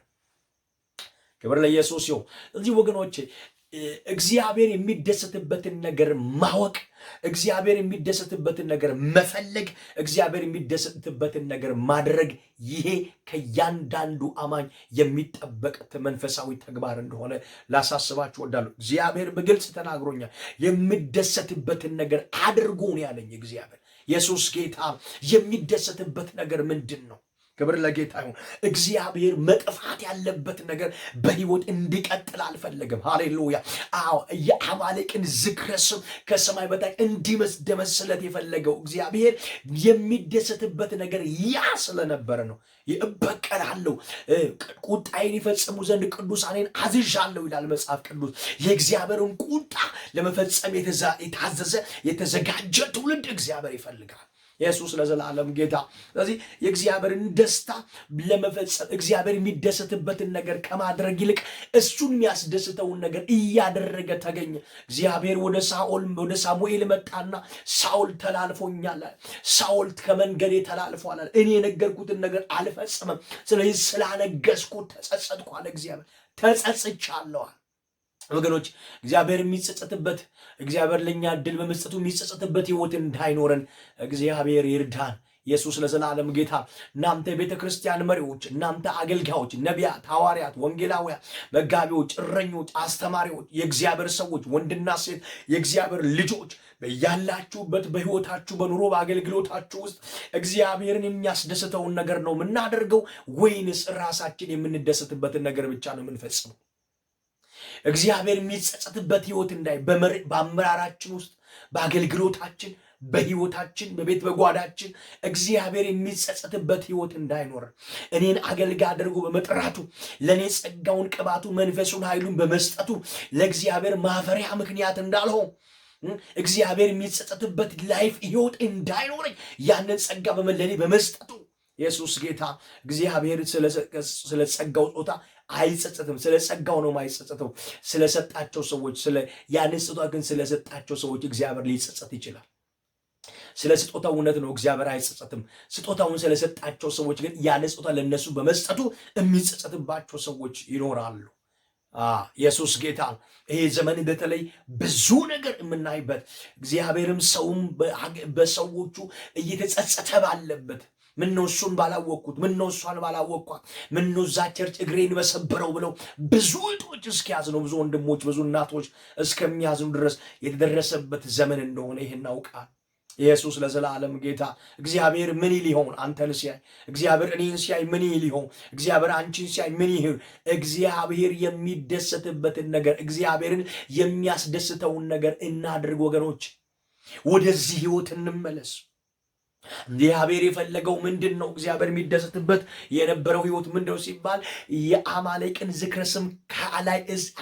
ክብር ለኢየሱስ ይሁን። እዚህ ወገኖቼ እግዚአብሔር የሚደሰትበትን ነገር ማወቅ፣ እግዚአብሔር የሚደሰትበትን ነገር መፈለግ፣ እግዚአብሔር የሚደሰትበትን ነገር ማድረግ፣ ይሄ ከእያንዳንዱ አማኝ የሚጠበቅ መንፈሳዊ ተግባር እንደሆነ ላሳስባችሁ እወዳለሁ። እግዚአብሔር በግልጽ ተናግሮኛል። የሚደሰትበትን ነገር አድርጉ ነው ያለኝ እግዚአብሔር። ኢየሱስ ጌታ። የሚደሰትበት ነገር ምንድን ነው? ክብር ለጌታ ይሁን። እግዚአብሔር መጥፋት ያለበት ነገር በህይወት እንዲቀጥል አልፈለገም። ሃሌሉያ። የአማሌቅን ዝክረ ስም ከሰማይ በታች እንዲደመስለት የፈለገው እግዚአብሔር የሚደሰትበት ነገር ያ ስለነበረ ነው። እበቀላለሁ፣ ቁጣዬን ይፈጽሙ ዘንድ ቅዱሳኔን አዝዣለሁ ይላል መጽሐፍ ቅዱስ። የእግዚአብሔርን ቁጣ ለመፈጸም የታዘዘ የተዘጋጀ ትውልድ እግዚአብሔር ይፈልጋል። ኢየሱስ ለዘላለም ጌታ። ስለዚህ የእግዚአብሔርን ደስታ ለመፈጸም እግዚአብሔር የሚደሰትበትን ነገር ከማድረግ ይልቅ እሱን የሚያስደስተውን ነገር እያደረገ ተገኘ። እግዚአብሔር ወደ ሳሙኤል መጣና ሳኦል ተላልፎኛል፣ ሳኦል ከመንገዴ ተላልፏል፣ እኔ የነገርኩትን ነገር አልፈጸመም፣ ስለዚህ ስላነገስኩት ተጸጸትኩ አለ እግዚአብሔር። ተጸጽቻለሁ ወገኖች። እግዚአብሔር የሚጸጸትበት፣ እግዚአብሔር ለኛ ዕድል በመስጠቱ የሚጸጸትበት ህይወት እንዳይኖረን እግዚአብሔር ይርዳን። ኢየሱስ ለዘላለም ጌታ። እናንተ የቤተ ክርስቲያን መሪዎች፣ እናንተ አገልጋዮች፣ ነቢያት፣ ሐዋርያት፣ ወንጌላውያን፣ መጋቢዎች፣ እረኞች፣ አስተማሪዎች፣ የእግዚአብሔር ሰዎች፣ ወንድና ሴት የእግዚአብሔር ልጆች ያላችሁበት በህይወታችሁ፣ በኑሮ፣ በአገልግሎታችሁ ውስጥ እግዚአብሔርን የሚያስደስተውን ነገር ነው የምናደርገው ወይንስ ራሳችን የምንደሰትበትን ነገር ብቻ ነው የምንፈጽመው? እግዚአብሔር የሚጸጸትበት ህይወት በአመራራችን ውስጥ፣ በአገልግሎታችን፣ በህይወታችን፣ በቤት በጓዳችን እግዚአብሔር የሚጸጸትበት ህይወት እንዳይኖር፣ እኔን አገልጋይ አድርጎ በመጥራቱ፣ ለእኔ ጸጋውን፣ ቅባቱ፣ መንፈሱን፣ ኃይሉን በመስጠቱ ለእግዚአብሔር ማፈሪያ ምክንያት እንዳልሆን፣ እግዚአብሔር የሚጸጸትበት ላይፍ ህይወት እንዳይኖረኝ ያንን ጸጋ ለእኔ በመስጠቱ ኢየሱስ ጌታ። እግዚአብሔር ስለ ጸጋው ጾታ አይጸጸትም። ስለ ጸጋው ነው የማይጸጸተው። ስለሰጣቸው ሰዎች ያንን ስጦታ ግን ስለሰጣቸው ሰዎች እግዚአብሔር ሊጸጸት ይችላል። ስለ ስጦታው እውነት ነው እግዚአብሔር አይጸጸትም። ስጦታውን ስለሰጣቸው ሰዎች ግን ያንን ስጦታ ለነሱ በመስጠቱ የሚጸጸትባቸው ሰዎች ይኖራሉ። ኢየሱስ ጌታ። ይሄ ዘመን በተለይ ብዙ ነገር የምናይበት እግዚአብሔርም ሰውም በሰዎቹ እየተጸጸተ ባለበት፣ ምነው እሱን ባላወቅኩት፣ ምነው እሷን ባላወቅኳት፣ ምነው እዛ ቸርች እግሬን በሰበረው ብለው ብዙ እህቶች እስኪያዝኑ፣ ብዙ ወንድሞች፣ ብዙ እናቶች እስከሚያዝኑ ድረስ የተደረሰበት ዘመን እንደሆነ ይህን አውቃል። ኢየሱስ ለዘላለም ጌታ። እግዚአብሔር ምን ይል ይሆን አንተን ሲያይ? እግዚአብሔር እኔን ሲያይ ምን ይል ይሆን? እግዚአብሔር አንቺን ሲያይ ምን ይል? እግዚአብሔር የሚደሰትበትን ነገር፣ እግዚአብሔርን የሚያስደስተውን ነገር እናድርግ ወገኖች። ወደዚህ ህይወት እንመለስ። እግዚአብሔር የፈለገው ምንድን ነው? እግዚአብሔር የሚደሰትበት የነበረው ህይወት ምንድን ነው ሲባል የአማሌቅን ዝክረ ስም ከላይ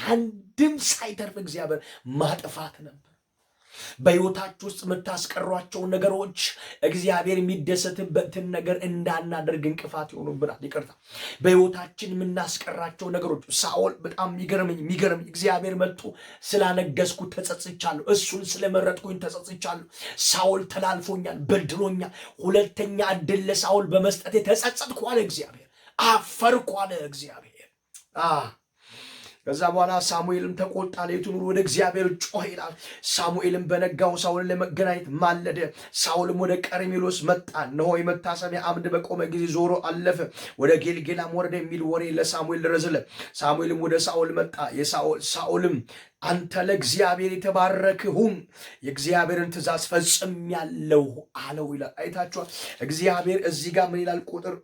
አንድም ሳይተርፍ እግዚአብሔር ማጥፋት ነበር። በህይወታችሁ ውስጥ የምታስቀሯቸው ነገሮች እግዚአብሔር የሚደሰትበትን ነገር እንዳናደርግ እንቅፋት ይሆኑብናል። ይቅርታ፣ በህይወታችን የምናስቀራቸው ነገሮች። ሳኦል በጣም የሚገርም እግዚአብሔር መጥቶ ስላነገስኩ ተጸጽቻለሁ፣ እሱን ስለመረጥኩኝ ተጸጽቻለሁ። ሳኦል ተላልፎኛል፣ በድሎኛል፣ ሁለተኛ እድል ለሳኦል በመስጠቴ ተጸጸትኩ አለ እግዚአብሔር። አፈርኩ አለ እግዚአብሔር። ከዛ በኋላ ሳሙኤልም ተቆጣ፣ ሌሊቱን ወደ እግዚአብሔር ጮኸ ይላል። ሳሙኤልም በነጋው ሳኦልን ለመገናኘት ማለደ። ሳኦልም ወደ ቀርሜሎስ መጣ። እነሆ የመታሰቢያ አምድ በቆመ ጊዜ ዞሮ አለፈ። ወደ ጌልጌላም ወረደ የሚል ወሬ ለሳሙኤል ደረሰለት። ሳሙኤልም ወደ ሳኦል መጣ። ሳኦልም አንተ ለእግዚአብሔር የተባረክህ ሁን፣ የእግዚአብሔርን ትእዛዝ ፈጽሜአለሁ አለው ይላል። አይታችኋል። እግዚአብሔር እዚህ ጋር ምን ይላል? ቁጥር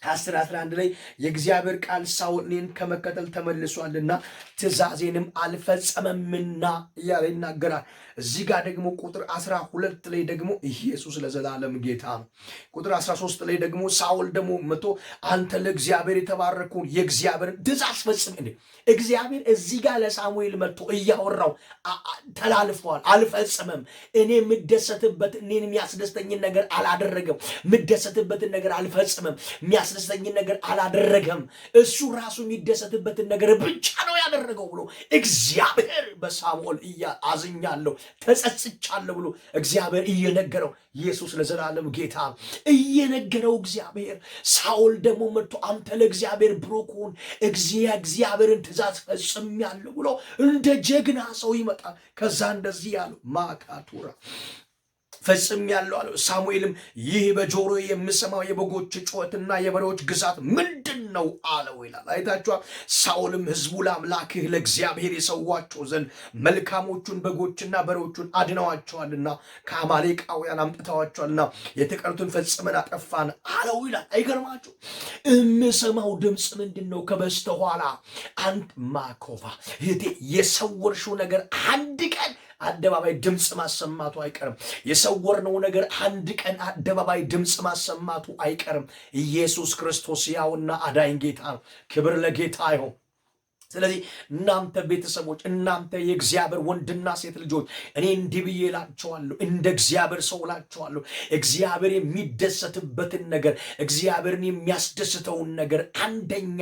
10-11 ላይ የእግዚአብሔር ቃል ሳኦል እኔን ከመከተል ተመልሷልና ትእዛዜንም አልፈጸመምና እያለ ይናገራል። እዚህ ጋር ደግሞ ቁጥር 12 ላይ ደግሞ ኢየሱስ ለዘላለም ጌታ ነው። ቁጥር 13 ላይ ደግሞ ሳኦል ደግሞ መጥቶ አንተ ለእግዚአብሔር የተባረከውን የእግዚአብሔርን ትእዛዝ ፈጽም። እግዚአብሔር እዚህ ጋር ለሳሙኤል መጥቶ እያወራው ተላልፈዋል፣ አልፈጸመም። እኔ የምደሰትበት እኔን የሚያስደስተኝን ነገር አላደረገም፣ የምደሰትበትን ነገር አልፈጽመም፣ የሚያስደስተኝን ነገር አላደረገም። እሱ ራሱ የሚደሰትበትን ነገር ብቻ ነው ያደረገው ብሎ እግዚአብሔር በሳሙኤል አዝኛለሁ፣ ተጸጽቻለሁ ብሎ እግዚአብሔር እየነገረው፣ ኢየሱስ ለዘላለም ጌታ እየነገረው እግዚአብሔር። ሳኦል ደግሞ መጥቶ አንተ ለእግዚአብሔር ብሩክ ሁን፣ እግዚአብሔርን ትእዛዝ ፈጽሜአለሁ ብሎ እንደ ጀግና ሰው ይመጣል። ከዛ እንደዚህ ያለው ማካቱራ ፈጽሜአለሁ አለው። ሳሙኤልም ይህ በጆሮዬ የምሰማው የበጎች ጩኸትና የበሬዎች ግሳት ምንድን ነው አለው ይላል። አይታችኋል። ሳኦልም ህዝቡ ለአምላክህ ለእግዚአብሔር የሰዋቸው ዘንድ መልካሞቹን በጎችና በሬዎቹን አድነዋቸዋልና ከአማሌቃውያን አምጥተዋቸዋልና የተቀሩትን ፈጽመን አጠፋን አለው ይላል። አይገርማችሁ? የምሰማው ድምፅ ምንድን ነው? ከበስተኋላ አንድ ማኮቫ እህቴ የሰወርሽው ነገር አንድ ቀን አደባባይ ድምፅ ማሰማቱ አይቀርም። የሰወርነው ነገር አንድ ቀን አደባባይ ድምፅ ማሰማቱ አይቀርም። ኢየሱስ ክርስቶስ ያውና አዳኝ ጌታ ነው። ክብር ለጌታ ይሁን። ስለዚህ እናንተ ቤተሰቦች፣ እናንተ የእግዚአብሔር ወንድና ሴት ልጆች እኔ እንዲህ ብዬ እላቸዋለሁ፣ እንደ እግዚአብሔር ሰው እላቸዋለሁ፣ እግዚአብሔር የሚደሰትበትን ነገር፣ እግዚአብሔርን የሚያስደስተውን ነገር አንደኛ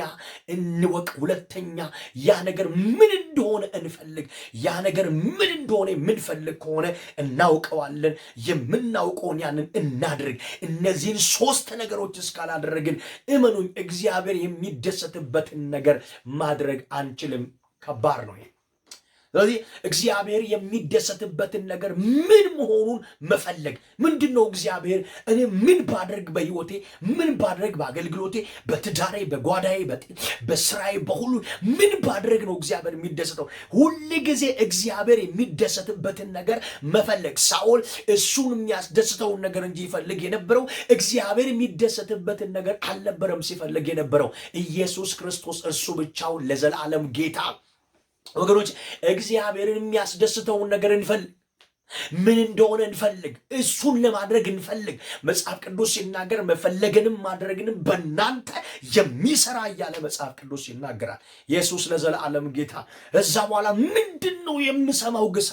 እንወቅ። ሁለተኛ ያ ነገር ምን እንደሆነ እንፈልግ። ያ ነገር ምን እንደሆነ የምንፈልግ ከሆነ እናውቀዋለን። የምናውቀውን ያንን እናድርግ። እነዚህን 3 ነገሮች እስካላደረግን እመኑኝ እግዚአብሔር የሚደሰትበትን ነገር ማድረግ አንችልም። ከባድ ነው ይሄ። ስለዚህ እግዚአብሔር የሚደሰትበትን ነገር ምን መሆኑን መፈለግ። ምንድነው እግዚአብሔር እኔ ምን ባደርግ፣ በህይወቴ ምን ባደርግ፣ በአገልግሎቴ፣ በትዳሬ፣ በጓዳዬ፣ በስራዬ፣ በሁሉ ምን ባደርግ ነው እግዚአብሔር የሚደሰተው? ሁል ጊዜ እግዚአብሔር የሚደሰትበትን ነገር መፈለግ። ሳኦል እሱን የሚያስደስተውን ነገር እንጂ ይፈልግ የነበረው እግዚአብሔር የሚደሰትበትን ነገር አልነበረም ሲፈልግ የነበረው። ኢየሱስ ክርስቶስ እርሱ ብቻውን ለዘላለም ጌታ። ወገኖች እግዚአብሔርን የሚያስደስተውን ነገር እንፈልግ። ምን እንደሆነ እንፈልግ። እሱን ለማድረግ እንፈልግ። መጽሐፍ ቅዱስ ሲናገር መፈለግንም ማድረግንም በእናንተ የሚሰራ እያለ መጽሐፍ ቅዱስ ይናገራል። ኢየሱስ ለዘላለም ጌታ። እዛ በኋላ ምንድን ነው የምሰማው ግሳ?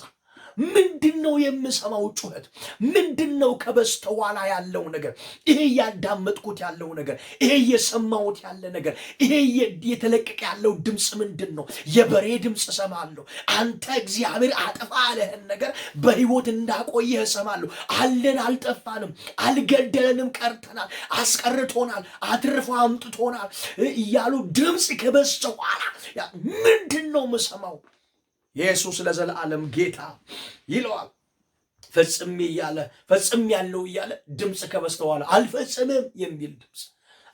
ምንድን ነው የምሰማው ጩኸት? ምንድን ነው ከበስተኋላ ያለው ነገር? ይሄ እያዳመጥኩት ያለው ነገር፣ ይሄ እየሰማሁት ያለ ነገር፣ ይሄ የተለቀቀ ያለው ድምፅ ምንድን ነው? የበሬ ድምፅ እሰማለሁ። አንተ እግዚአብሔር አጠፋ ያለህን ነገር በሕይወት እንዳቆየህ እሰማለሁ። አለን፣ አልጠፋንም፣ አልገደለንም፣ ቀርተናል፣ አስቀርቶናል፣ አትርፎ አምጥቶናል እያሉ ድምፅ ከበስተኋላ ምንድን ነው የምሰማው? ኢየሱስ ለዘላለም ጌታ ይለዋል። ፈጽሜ ያለው እያለ ድምፅ ከበስተኋላ አልፈጽምም የሚል ድምፅ፣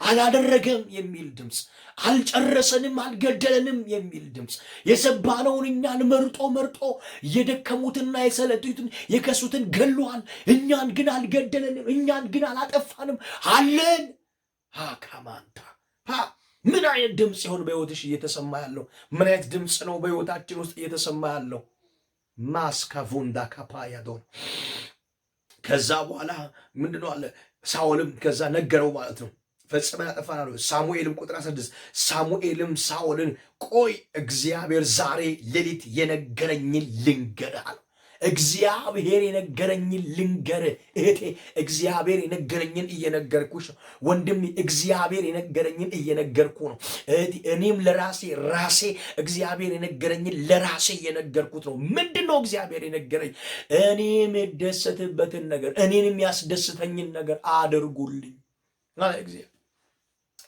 አላደረገም የሚል ድምፅ፣ አልጨረሰንም አልገደለንም የሚል ድምፅ፣ የሰባነውን እኛን መርጦ የደከሙትና የሰለቱትን የከሱትን ገሏል፣ እኛን ግን አልገደለንም፣ እኛን ግን አላጠፋንም አለን። ካማንታ ምን አይነት ድምፅ ይሆን በሕይወትሽ እየተሰማ ያለው? ምን አይነት ድምፅ ነው በሕይወታችን ውስጥ እየተሰማ ያለው? ማስካቮንዳ ካፓያዶን ከዛ በኋላ ምንድነው አለ ሳኦልም ከዛ ነገረው ማለት ነው። ፈጽመ ያጠፋናል። ሳሙኤልም ቁጥር 16 ሳሙኤልም ሳኦልን ቆይ እግዚአብሔር ዛሬ ሌሊት የነገረኝን ልንገርህ አለው። እግዚአብሔር የነገረኝን ልንገርህ እህቴ፣ እግዚአብሔር የነገረኝን እየነገርኩሽ ነው ወንድሜ፣ እግዚአብሔር የነገረኝን እየነገርኩ ነው እህቴ። እኔም ራሴ እግዚአብሔር የነገረኝን ለራሴ እየነገርኩት ነው። ምንድነው እግዚአብሔር የነገረኝ? እኔ የምደሰትበትን ነገር፣ እኔን የሚያስደስተኝን ነገር አድርጉልኝ አለ እግዚአብሔር።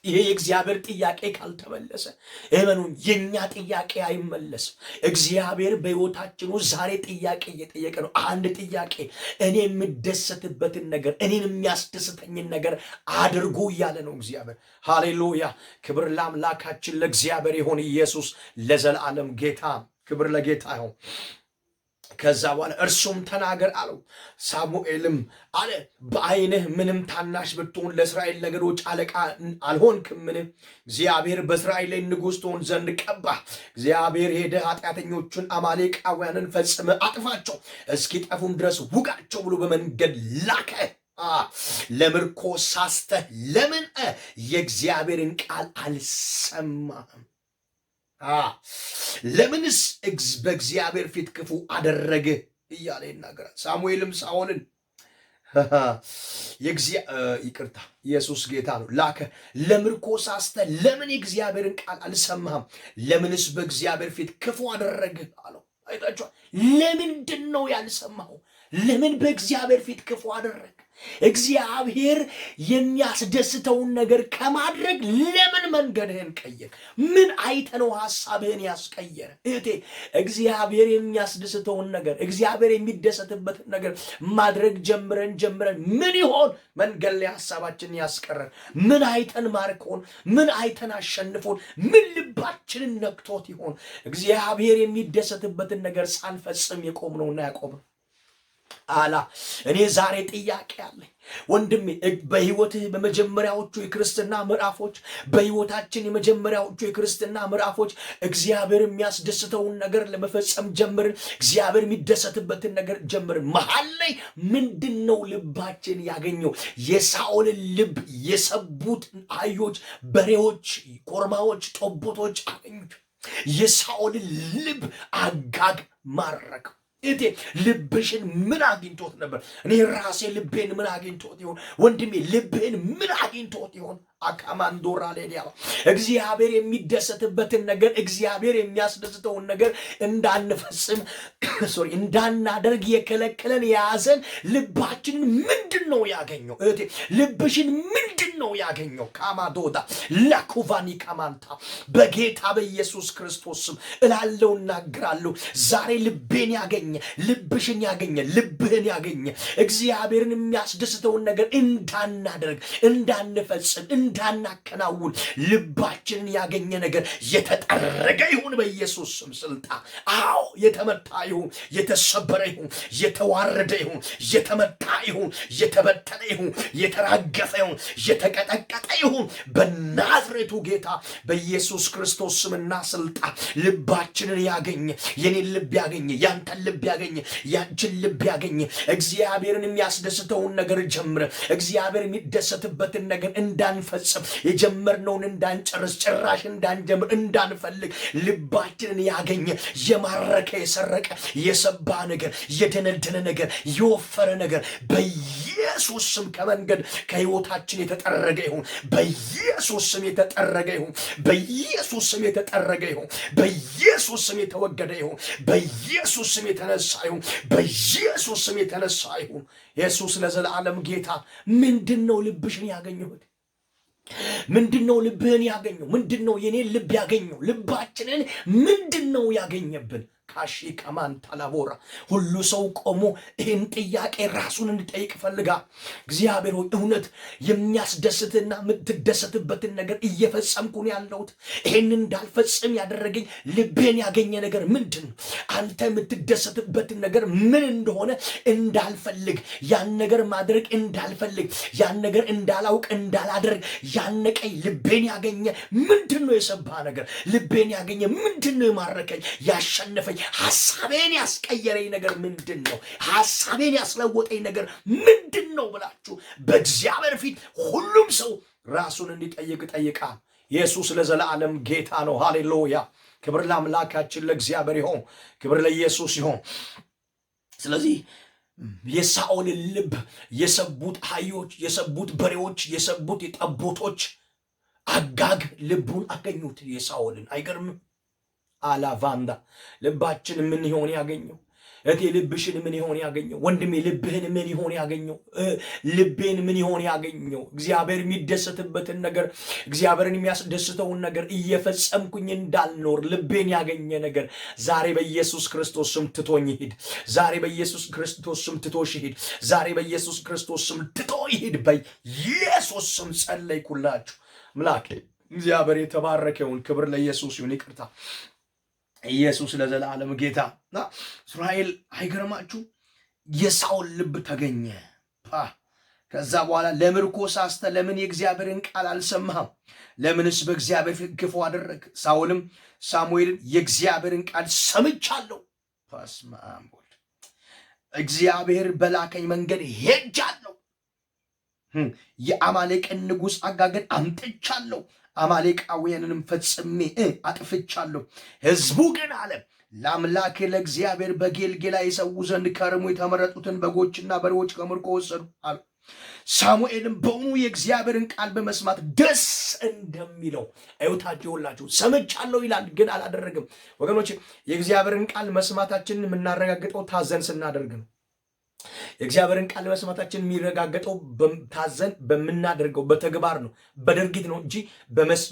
ይሄ የእግዚአብሔር ጥያቄ ካልተመለሰ እመኑን የኛ ጥያቄ አይመለስም። እግዚአብሔር በሕይወታችን ውስጥ ዛሬ ጥያቄ እየጠየቀ ነው። አንድ ጥያቄ፣ እኔ የምደሰትበትን ነገር፣ እኔን የሚያስደስተኝን ነገር አድርጉ እያለ ነው እግዚአብሔር። ሃሌሉያ! ክብር ለአምላካችን ለእግዚአብሔር ይሁን። ኢየሱስ ለዘላለም ጌታ፣ ክብር ለጌታ ይሁን። ከዛ በኋላ እርሱም ተናገር አለው። ሳሙኤልም አለ በዓይንህ ምንም ታናሽ ብትሆን ለእስራኤል ነገዶች አለቃ አልሆንክምን? እግዚአብሔር በእስራኤል ላይ ንጉሥ ትሆን ዘንድ ቀባህ። እግዚአብሔር ሄደህ ኃጢአተኞቹን አማሌቃውያንን ፈጽመ አጥፋቸው፣ እስኪጠፉም ድረስ ውጋቸው ብሎ በመንገድ ላከ። ለምርኮ ሳስተህ ለምን የእግዚአብሔርን ቃል አልሰማህም? ለምንስ በእግዚአብሔር ፊት ክፉ አደረገ እያለ ይናገራል። ሳሙኤልም ሳኦልን ይቅርታ ኢየሱስ ጌታ ነው ላከ። ለምርኮ ሳስተህ ለምን የእግዚአብሔርን ቃል አልሰማህም? ለምንስ በእግዚአብሔር ፊት ክፉ አደረገ አለው። አይታችኋል። ለምንድን ነው ያልሰማው? ለምን በእግዚአብሔር ፊት ክፉ አደረገ? እግዚአብሔር የሚያስደስተውን ነገር ከማድረግ ለምን መንገድህን ቀየር? ምን አይተነው ሐሳብህን ያስቀየረ? እህቴ እግዚአብሔር የሚያስደስተውን ነገር፣ እግዚአብሔር የሚደሰትበትን ነገር ማድረግ ጀምረን ምን ይሆን መንገድ ላይ ሐሳባችንን ያስቀረን? ምን አይተን ማርከውን? ምን አይተን አሸንፎን? ምን ልባችንን ነክቶት ይሆን እግዚአብሔር የሚደሰትበትን ነገር ሳንፈጽም የቆምነውና ያቆምነው? እኔ ዛሬ ጥያቄ አለኝ ወንድሜ። በህይወትህ በመጀመሪያዎቹ የክርስትና ምዕራፎች፣ በህይወታችን የመጀመሪያዎቹ የክርስትና ምዕራፎች እግዚአብሔር የሚያስደስተውን ነገር ለመፈጸም ጀምርን። እግዚአብሔር የሚደሰትበትን ነገር ጀምርን። መሀል ላይ ምንድነው ልባችን ያገኘው? የሳኦልን ልብ የሰቡት አህዮች፣ በሬዎች፣ ኮርማዎች፣ ጠቦቶች አገኙት። የሳኦልን ልብ አጋግ ማረከው። እቴ ልብሽን ምን አግኝቶት ነበር? እኔ ራሴ ልቤን ምን አግኝቶት ይሆን? ወንድሜ ልብህን ምን አግኝቶት ይሆን? አካማንዶራ ሌሊያ እግዚአብሔር የሚደሰትበትን ነገር፣ እግዚአብሔር የሚያስደስተውን ነገር እንዳንፈጽም እንዳናደርግ የከለከለን የያዘን ልባችንን ምንድን ነው ያገኘው? እቴ ልብሽን ምንድን ነው ያገኘው? ካማዶዳ ለኩቫኒ ካማንታ በጌታ በኢየሱስ ክርስቶስ ስም እላለው እናገራለሁ። ዛሬ ልቤን ያገኘ፣ ልብሽን ያገኘ፣ ልብህን ያገኘ እግዚአብሔርን የሚያስደስተውን ነገር እንዳናደርግ፣ እንዳንፈጽም፣ እንዳናከናውን ልባችንን ያገኘ ነገር የተጠረገ ይሁን በኢየሱስ ስም ስልጣን። አዎ የተመታ ይሁን፣ የተሰበረ ይሁን፣ የተዋረደ ይሁን፣ የተመታ ይሁን፣ የተበተነ ይሁን፣ የተራገፈ ይሁን፣ የተቀጠቀጠ ይሁን በናዝሬቱ ጌታ በኢየሱስ ክርስቶስ ስምና ስልጣን። ልባችንን ያገኘ፣ የኔን ልብ ያገኘ፣ ያንተን ልብ ያገኘ፣ ያንቺን ልብ ያገኘ እግዚአብሔርን የሚያስደስተውን ነገር ጀምረ እግዚአብሔር የሚደሰትበትን ነገር እንዳንፈጽም፣ የጀመርነውን እንዳንጨርስ፣ ጭራሽ እንዳንጀምር፣ እንዳንፈልግ ልባችንን ያገኘ የማረከ፣ የሰረቀ፣ የሰባ ነገር፣ የደነደነ ነገር፣ የወፈረ ነገር በኢየሱስ ስም ከመንገድ ከሕይወታችን የተጠረገ ይሁን። በኢየሱስ ስም የተጠረገ ይሁን። በኢየሱስ ስም የተጠረገ ይሁን። በኢየሱስ ስም የተወገደ ይሁን። በኢየሱስ ስም የተነሳ ይሁን። በኢየሱስ ስም የተነሳ ይሁን። ኢየሱስ ለዘላለም ጌታ። ምንድነው ልብሽን ያገኘሁት? ምንድነው ልብህን ያገኘው? ምንድነው የኔን ልብ ያገኘው? ልባችንን ምንድነው ያገኘብን? ካሺ ከማን ታላቦራ ሁሉ ሰው ቆሞ ይህን ጥያቄ ራሱን እንዲጠይቅ ፈልጋ እግዚአብሔር ሆይ እውነት የሚያስደስትና የምትደሰትበትን ነገር እየፈጸምኩ ነው ያለሁት? ይህን እንዳልፈጽም ያደረገኝ ልቤን ያገኘ ነገር ምንድን ነው? አንተ የምትደሰትበትን ነገር ምን እንደሆነ እንዳልፈልግ፣ ያን ነገር ማድረግ እንዳልፈልግ፣ ያን ነገር እንዳላውቅ እንዳላደርግ ያነቀኝ ልቤን ያገኘ ምንድን ነው? የሰባ ነገር ልቤን ያገኘ ምንድን ነው? የማረከኝ ያሸነፈኝ ሐሳቤን ያስቀየረኝ ነገር ምንድን ነው? ሐሳቤን ያስለወጠኝ ነገር ምንድን ነው ብላችሁ በእግዚአብሔር ፊት ሁሉም ሰው ራሱን እንዲጠይቅ ጠይቃል። ኢየሱስ ለዘላለም ጌታ ነው። ሃሌሉያ! ክብር ለአምላካችን ለእግዚአብሔር ይሆን፣ ክብር ለኢየሱስ ይሆን። ስለዚህ የሳኦልን ልብ የሰቡት አህዮች፣ የሰቡት በሬዎች፣ የሰቡት ጠቦቶች አጋግ ልቡን አገኙት የሳኦልን። አይገርምም? አላቫንዳ ልባችን ምን ይሆን ያገኘው? እቴ ልብሽን ምን ይሆን ያገኘው? ወንድሜ ልብህን ምን ይሆን ያገኘው? ልቤን ምን ይሆን ያገኘው? እግዚአብሔር የሚደሰትበትን ነገር፣ እግዚአብሔርን የሚያስደስተውን ነገር እየፈጸምኩኝ እንዳልኖር ልቤን ያገኘ ነገር ዛሬ በኢየሱስ ክርስቶስ ስም ትቶኝ ይሂድ። ዛሬ በኢየሱስ ክርስቶስ ስም ትቶሽ ይሂድ። ዛሬ በኢየሱስ ክርስቶስ ስም ትቶ ይሂድ። በኢየሱስ ስም ጸለይኩላችሁ። ምላክ እግዚአብሔር የተባረከውን። ክብር ለኢየሱስ ይሁን። ይቅርታ ኢየሱስ ለዘላለም ጌታ። እስራኤል አይገርማችሁ? የሳኦል ልብ ተገኘ። ከዛ በኋላ ለምርኮ ሳስተ ለምን የእግዚአብሔርን ቃል አልሰማህም? ለምንስ በእግዚአብሔር ፊት ክፉ አደረግ? ሳኦልም ሳሙኤልን የእግዚአብሔርን ቃል ሰምቻለሁ፣ እግዚአብሔር በላከኝ መንገድ ሄጃለሁ፣ የአማሌቅን ንጉሥ አጋግን አምጥቻለሁ፣ አማሌቃውያንንም ፈጽሜ አጥፍቻለሁ። ሕዝቡ ግን አለ ለአምላክ ለእግዚአብሔር በጌልጌላ ይሰዉ ዘንድ ከርሙ የተመረጡትን በጎችና በሬዎች ከምርኮ ወሰዱ አሉ። ሳሙኤልም በእውኑ የእግዚአብሔርን ቃል በመስማት ደስ እንደሚለው አይወታችሁላችሁ ሰምቻለሁ ይላል፣ ግን አላደረግም። ወገኖች የእግዚአብሔርን ቃል መስማታችንን የምናረጋግጠው ታዘን ስናደርግ ነው። የእግዚአብሔርን ቃል መስማታችን የሚረጋገጠው ታዘን በምናደርገው በተግባር ነው፣ በድርጊት ነው እንጂ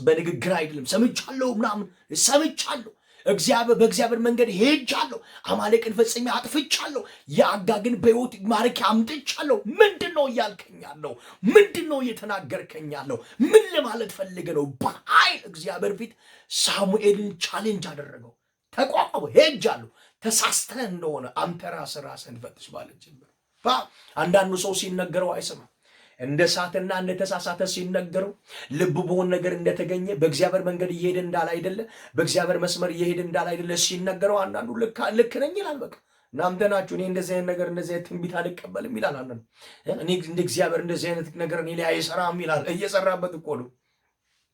በንግግር አይደለም። ሰምቻለሁ ምናምን ሰምቻለሁ፣ በእግዚአብሔር መንገድ ሄጃለሁ፣ አማሌቅን ፈጽሜ አጥፍቻለሁ፣ የአጋግን በሕይወት ማርኬ አምጥቻለሁ። ምንድን ነው እያልከኛለሁ? ምንድን ነው እየተናገርከኛለሁ? ምን ለማለት ፈልገ ነው? በኃይል እግዚአብሔር ፊት ሳሙኤልን ቻሌንጅ አደረገው። ተቋቋመ። ሄጃለሁ፣ ተሳስተህ እንደሆነ አንተ ራስህን ፈትሽ ማለት ጀመረ። አንዳንዱ ሰው ሲነገረው አይሰማም። እንደ ሳትና እንደ ተሳሳተ ሲነገረው ልብ በሆነ ነገር እንደተገኘ በእግዚአብሔር መንገድ እየሄደ እንዳለ አይደለ፣ በእግዚአብሔር መስመር እየሄደ እንዳለ አይደለ ሲነገረው አንዳንዱ ልክ ነኝ ይላል። በቃ እናንተ ናችሁ እኔ እንደዚህ አይነት ነገር እንደዚህ አይነት ትንቢት አልቀበልም ይላል። አንዳንዱ እኔ እንደ እግዚአብሔር እንደዚህ አይነት ነገር እኔ ላይ አይሰራም ይላል። እየሰራበት እኮ ነው።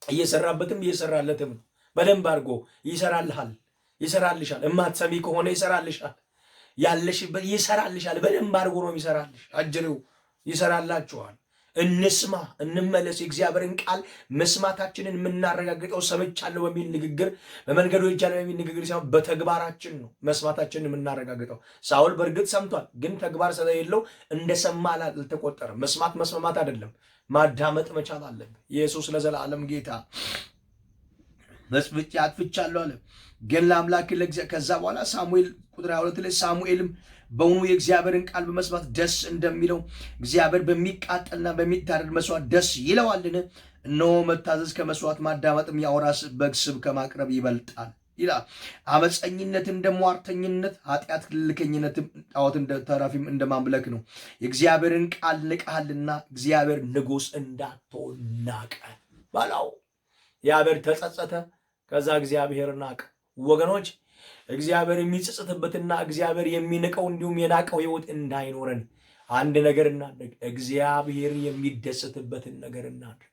እየሰራበትም እየሰራለትም በደንብ አድርጎ ይሰራልሃል፣ ይሰራልሻል። እማትሰሚ ከሆነ ይሰራልሻል። ያለሽበት ይሰራልሻል። በደንብ አድርጎ ነው ይሰራልሽ። አጅሬው ይሰራላችኋል። እንስማ፣ እንመለስ። የእግዚአብሔርን ቃል መስማታችንን የምናረጋግጠው ሰምቻለሁ በሚል ንግግር፣ በመንገዱ ሄጃለሁ በሚል ንግግር ሳይሆን በተግባራችን ነው መስማታችንን የምናረጋግጠው። ሳኦል በእርግጥ ሰምቷል፣ ግን ተግባር ስለሌለው እንደሰማ አልተቆጠረም። መስማት መስማማት አይደለም፣ ማዳመጥ መቻል አለብን። ኢየሱስ ለዘላለም ጌታ። መስብቻ አጥፍቻለሁ አለ ግን ለአምላክ ለእግዚአብሔር። ከዛ በኋላ ሳሙኤል ቁጥር 22 ላይ ሳሙኤልም በእውኑ የእግዚአብሔርን ቃል በመስማት ደስ እንደሚለው እግዚአብሔር በሚቃጠልና በሚታረድ መስዋዕት ደስ ይለዋልን? እነሆ መታዘዝ ከመስዋዕት ማዳመጥም የአውራ በግ ስብ ከማቅረብ ይበልጣል ይላል። አመፀኝነት እንደ ሟርተኝነት፣ ኃጢአት ልከኝነትም ጣዖት ተራፊም እንደማምለክ ነው። የእግዚአብሔርን ቃል ንቀሃልና እግዚአብሔር ንጉሥ እንዳትሆን ናቀ ባላው። እግዚአብሔር ተጸጸተ፣ ከዛ እግዚአብሔር ናቀ። ወገኖች እግዚአብሔር የሚጸጸትበትና እግዚአብሔር የሚንቀው እንዲሁም የናቀው ህይወት እንዳይኖረን አንድ ነገር እናድርግ። እግዚአብሔር የሚደሰትበትን ነገር እናድርግ።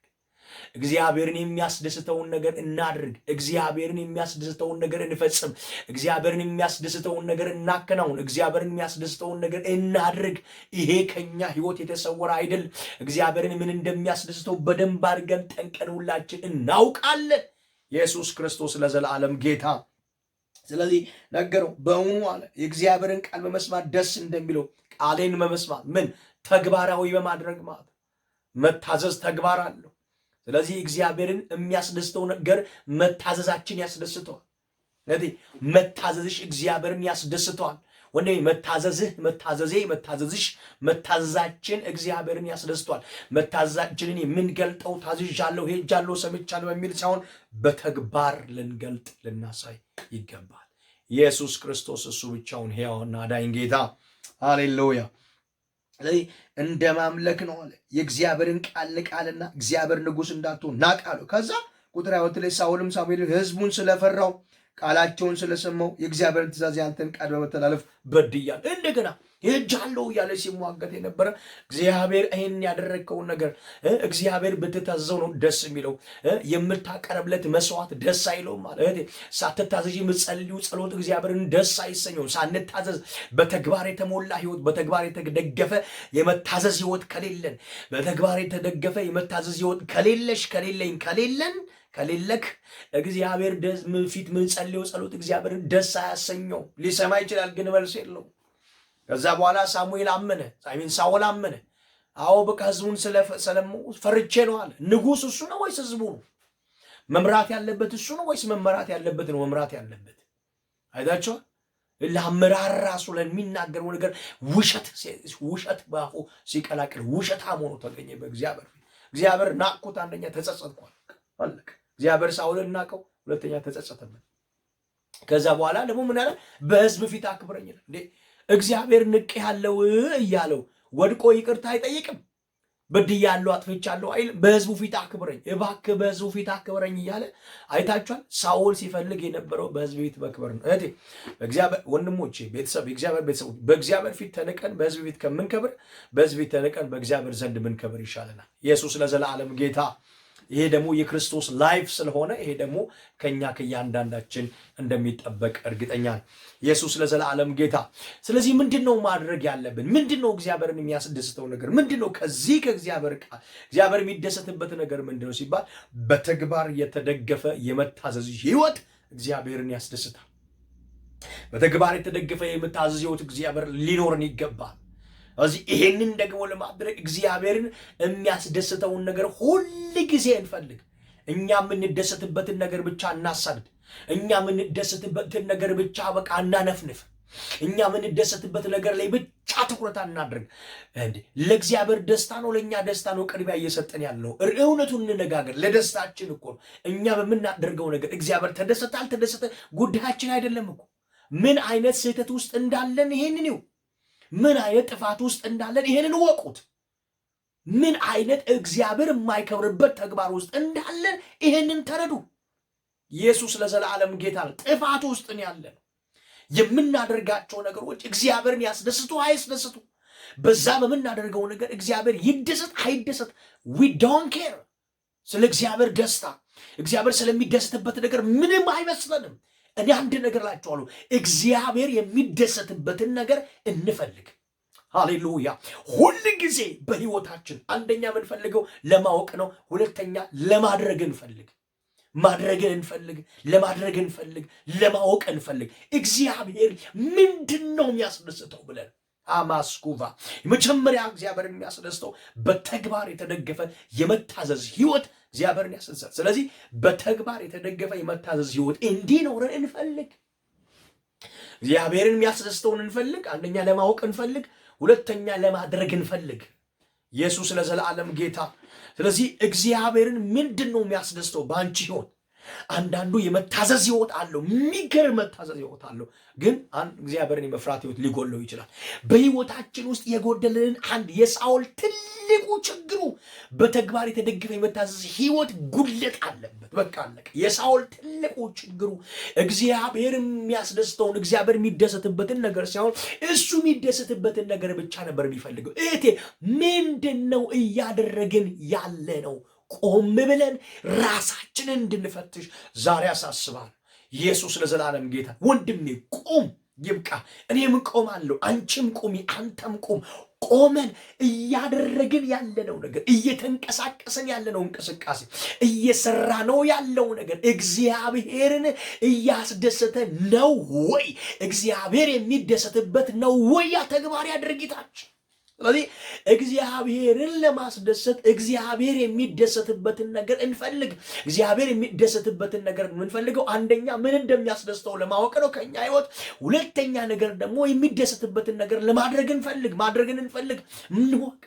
እግዚአብሔርን የሚያስደስተውን ነገር እናድርግ። እግዚአብሔርን የሚያስደስተውን ነገር እንፈጽም። እግዚአብሔርን የሚያስደስተውን ነገር እናከናውን። እግዚአብሔርን የሚያስደስተውን ነገር እናድርግ። ይሄ ከኛ ህይወት የተሰወረ አይደል። እግዚአብሔርን ምን እንደሚያስደስተው በደንብ አድርገን ጠንቀን ሁላችን እናውቃለን። ኢየሱስ ክርስቶስ ለዘላለም ጌታ። ስለዚህ ነገረው። በእውኑ አለ የእግዚአብሔርን ቃል በመስማት ደስ እንደሚለው። ቃሌን በመስማት ምን ተግባራዊ በማድረግ ማለት መታዘዝ ተግባር አለው። ስለዚህ እግዚአብሔርን የሚያስደስተው ነገር መታዘዛችን ያስደስተዋል። ስለዚህ መታዘዝሽ እግዚአብሔርን ያስደስተዋል። ወንድሜ መታዘዛችን እግዚአብሔርን ያስደስተዋል። መታዘዛችንን የምንገልጠው ታዝዣለሁ፣ ሄጃለሁ፣ ሰምቻለሁ በሚል ሳይሆን በተግባር ልንገልጥ ልናሳይ ይገባል። ኢየሱስ ክርስቶስ እሱ ብቻውን ሕያውና አዳኝ ጌታ ሃሌሉያ። ስለዚህ እንደ ማምለክ ነው አለ። የእግዚአብሔርን ቃል ንቃልና እግዚአብሔር ንጉሥ እንዳትሆን ናቅ አለው። ከዛ ቁጥር 22 ላይ ሳኦልም ሳሙኤልን ሕዝቡን ስለፈራው ቃላቸውን ስለሰማው የእግዚአብሔርን ትእዛዝ ያንተን ቃል በመተላለፍ በድያለሁ እንደገና ሄጃለሁ እያለ ሲሟገት የነበረ እግዚአብሔር ይህን ያደረግከውን ነገር እግዚአብሔር ብትታዘዘው ነው ደስ የሚለው። የምታቀርብለት መስዋዕት ደስ አይለውም ማለት ሳትታዘዥ የምትጸልዩ ጸሎት እግዚአብሔርን ደስ አይሰኘውም። ሳንታዘዝ በተግባር የተሞላ ህይወት፣ በተግባር የተደገፈ የመታዘዝ ህይወት ከሌለን፣ በተግባር የተደገፈ የመታዘዝ ህይወት ከሌለክ እግዚአብሔር ፊት ምንጸልየው ጸሎት እግዚአብሔርን ደስ አያሰኘው። ሊሰማ ይችላል ግን መልስ የለውም። ከዛ በኋላ ሳኦል አመነ። አዎ በቃ ህዝቡን ፈርቼ ነው አለ። ንጉሥ እሱ ነው ወይስ ህዝቡ ነው? መምራት ያለበት እሱ ነው ወይስ መመራት ያለበት ነው? መምራት ያለበት አይታችኋል። ለአመራር ራሱ ለሚናገረው ነገር ውሸት በአፉ ሲቀላቅል ውሸታም ሆኖ ተገኘ በእግዚአብሔር ፊት። እግዚአብሔር ናቅኩት፣ አንደኛ ተጸጸትኳል አለቀ። እግዚአብሔር ሳኦልን ናቀው፣ ሁለተኛ ተጸጸተበት። ከዛ በኋላ ደግሞ ምን አለ? በህዝብ ፊት አክብረኝ እንዴ እግዚአብሔር ንቅ ያለው እያለው ወድቆ ይቅርታ አይጠይቅም። በድያለሁ አጥፍቻለሁ አይልም። በህዝቡ ፊት አክብረኝ እባክህ በህዝቡ ፊት አክብረኝ እያለ አይታችኋል። ሳኦል ሲፈልግ የነበረው በህዝብ ፊት መክበር ነው። እህቴ በእግዚአብሔር ወንድሞቼ፣ የእግዚአብሔር ቤተሰቦች በእግዚአብሔር ፊት ተንቀን በህዝብ ፊት ከምንከብር በህዝብ ፊት ተንቀን በእግዚአብሔር ዘንድ ምንከብር ይሻለናል። ኢየሱስ ለዘላለም ጌታ። ይሄ ደግሞ የክርስቶስ ላይፍ ስለሆነ ይሄ ደግሞ ከእያንዳንዳችን እንደሚጠበቅ እርግጠኛ ነኝ። ኢየሱስ ለዘላለም ጌታ። ስለዚህ ምንድነው ማድረግ ያለብን? ምንድነው እግዚአብሔርን የሚያስደስተው ነገር ምንድነው? ከዚህ ከእግዚአብሔር ቃል እግዚአብሔር የሚደሰትበት ነገር ምንድነው ሲባል በተግባር የተደገፈ የመታዘዝ ህይወት እግዚአብሔርን ያስደስታል። በተግባር የተደገፈ የመታዘዝ ህይወት እግዚአብሔር ሊኖርን ይገባል። ስለዚህ ይሄንን ደግሞ ለማድረግ እግዚአብሔርን የሚያስደስተውን ነገር ሁል ጊዜ እንፈልግ። እኛ የምንደሰትበትን ነገር ብቻ እናሳድድ። እኛ የምንደሰትበትን ነገር ብቻ በቃ እናነፍንፍ። እኛ የምንደሰትበት ነገር ላይ ብቻ ትኩረት እናድርግ። ለእግዚአብሔር ደስታ ነው፣ ለእኛ ደስታ ነው ቅድሚያ እየሰጠን ያለው። እውነቱን እንነጋገር። ለደስታችን እኮ ነው። እኛ በምናደርገው ነገር እግዚአብሔር ተደሰተ አልተደሰተ ጉዳያችን አይደለም እኮ። ምን አይነት ስህተት ውስጥ እንዳለን ይሄንን ይው ምን አይነት ጥፋት ውስጥ እንዳለን ይሄንን ወቁት። ምን አይነት እግዚአብሔር የማይከብርበት ተግባር ውስጥ እንዳለን ይሄንን ተረዱ። ኢየሱስ ለዘላለም ጌታ ነው። ጥፋት ውስጥ ነው ያለን። የምናደርጋቸው ነገሮች እግዚአብሔርን ያስደስቱ አይስደስቱ፣ በዛ በምናደርገው ነገር እግዚአብሔር ይደሰት አይደሰት we don't care። ስለ እግዚአብሔር ደስታ እግዚአብሔር ስለሚደሰትበት ነገር ምንም አይመስለንም። እኔ አንድ ነገር እላችኋለሁ፣ እግዚአብሔር የሚደሰትበትን ነገር እንፈልግ። ሃሌሉያ። ሁል ጊዜ በህይወታችን አንደኛ የምንፈልገው ለማወቅ ነው፣ ሁለተኛ ለማድረግ እንፈልግ። ለማድረግ እንፈልግ፣ ለማወቅ እንፈልግ። እግዚአብሔር ምንድነው የሚያስደስተው ብለን አማስኩቫ የመጀመሪያ እግዚአብሔር የሚያስደስተው በተግባር የተደገፈ የመታዘዝ ህይወት እግዚአብሔርን ያስደስታል። ስለዚህ በተግባር የተደገፈ የመታዘዝ ህይወት እንዲኖረን እንፈልግ። እግዚአብሔርን የሚያስደስተውን እንፈልግ። አንደኛ ለማወቅ እንፈልግ፣ ሁለተኛ ለማድረግ እንፈልግ። ኢየሱስ ለዘላለም ጌታ። ስለዚህ እግዚአብሔርን ምንድነው የሚያስደስተው በአንቺ ህይወት? አንዳንዱ የመታዘዝ ህይወት አለው፣ የሚገርም መታዘዝ ህይወት አለው። ግን እግዚአብሔርን የመፍራት ህይወት ሊጎለው ይችላል። በህይወታችን ውስጥ የጎደለንን አንድ የሳኦል ትልቁ ችግሩ በተግባር የተደገፈ የመታዘዝ ህይወት ጉድለት አለበት። በቃ አለቀ። የሳኦል ትልቁ ችግሩ እግዚአብሔር የሚያስደስተውን እግዚአብሔር የሚደሰትበትን ነገር ሳይሆን እሱ የሚደሰትበትን ነገር ብቻ ነበር የሚፈልገው። እህቴ ምንድነው እያደረግን ያለ ነው? ቆም ብለን ራሳችንን እንድንፈትሽ ዛሬ አሳስባለሁ። ኢየሱስ ለዘላለም ጌታ። ወንድሜ ቁም፣ ይብቃ። እኔም ቆማለሁ፣ አንቺም ቁሚ፣ አንተም ቁም። ቆመን እያደረግን ያለነው ነገር፣ እየተንቀሳቀሰን ያለነው እንቅስቃሴ፣ እየሰራ ነው ያለው ነገር እግዚአብሔርን እያስደሰተ ነው ወይ? እግዚአብሔር የሚደሰትበት ነው ወይ? ያ ተግባር ድርጊታችን። ስለዚህ እግዚአብሔርን ለማስደሰት እግዚአብሔር የሚደሰትበትን ነገር እንፈልግ። እግዚአብሔር የሚደሰትበትን ነገር የምንፈልገው አንደኛ ምን እንደሚያስደስተው ለማወቅ ነው ከኛ ህይወት። ሁለተኛ ነገር ደግሞ የሚደሰትበትን ነገር ማድረግን እንፈልግ እንወቅ።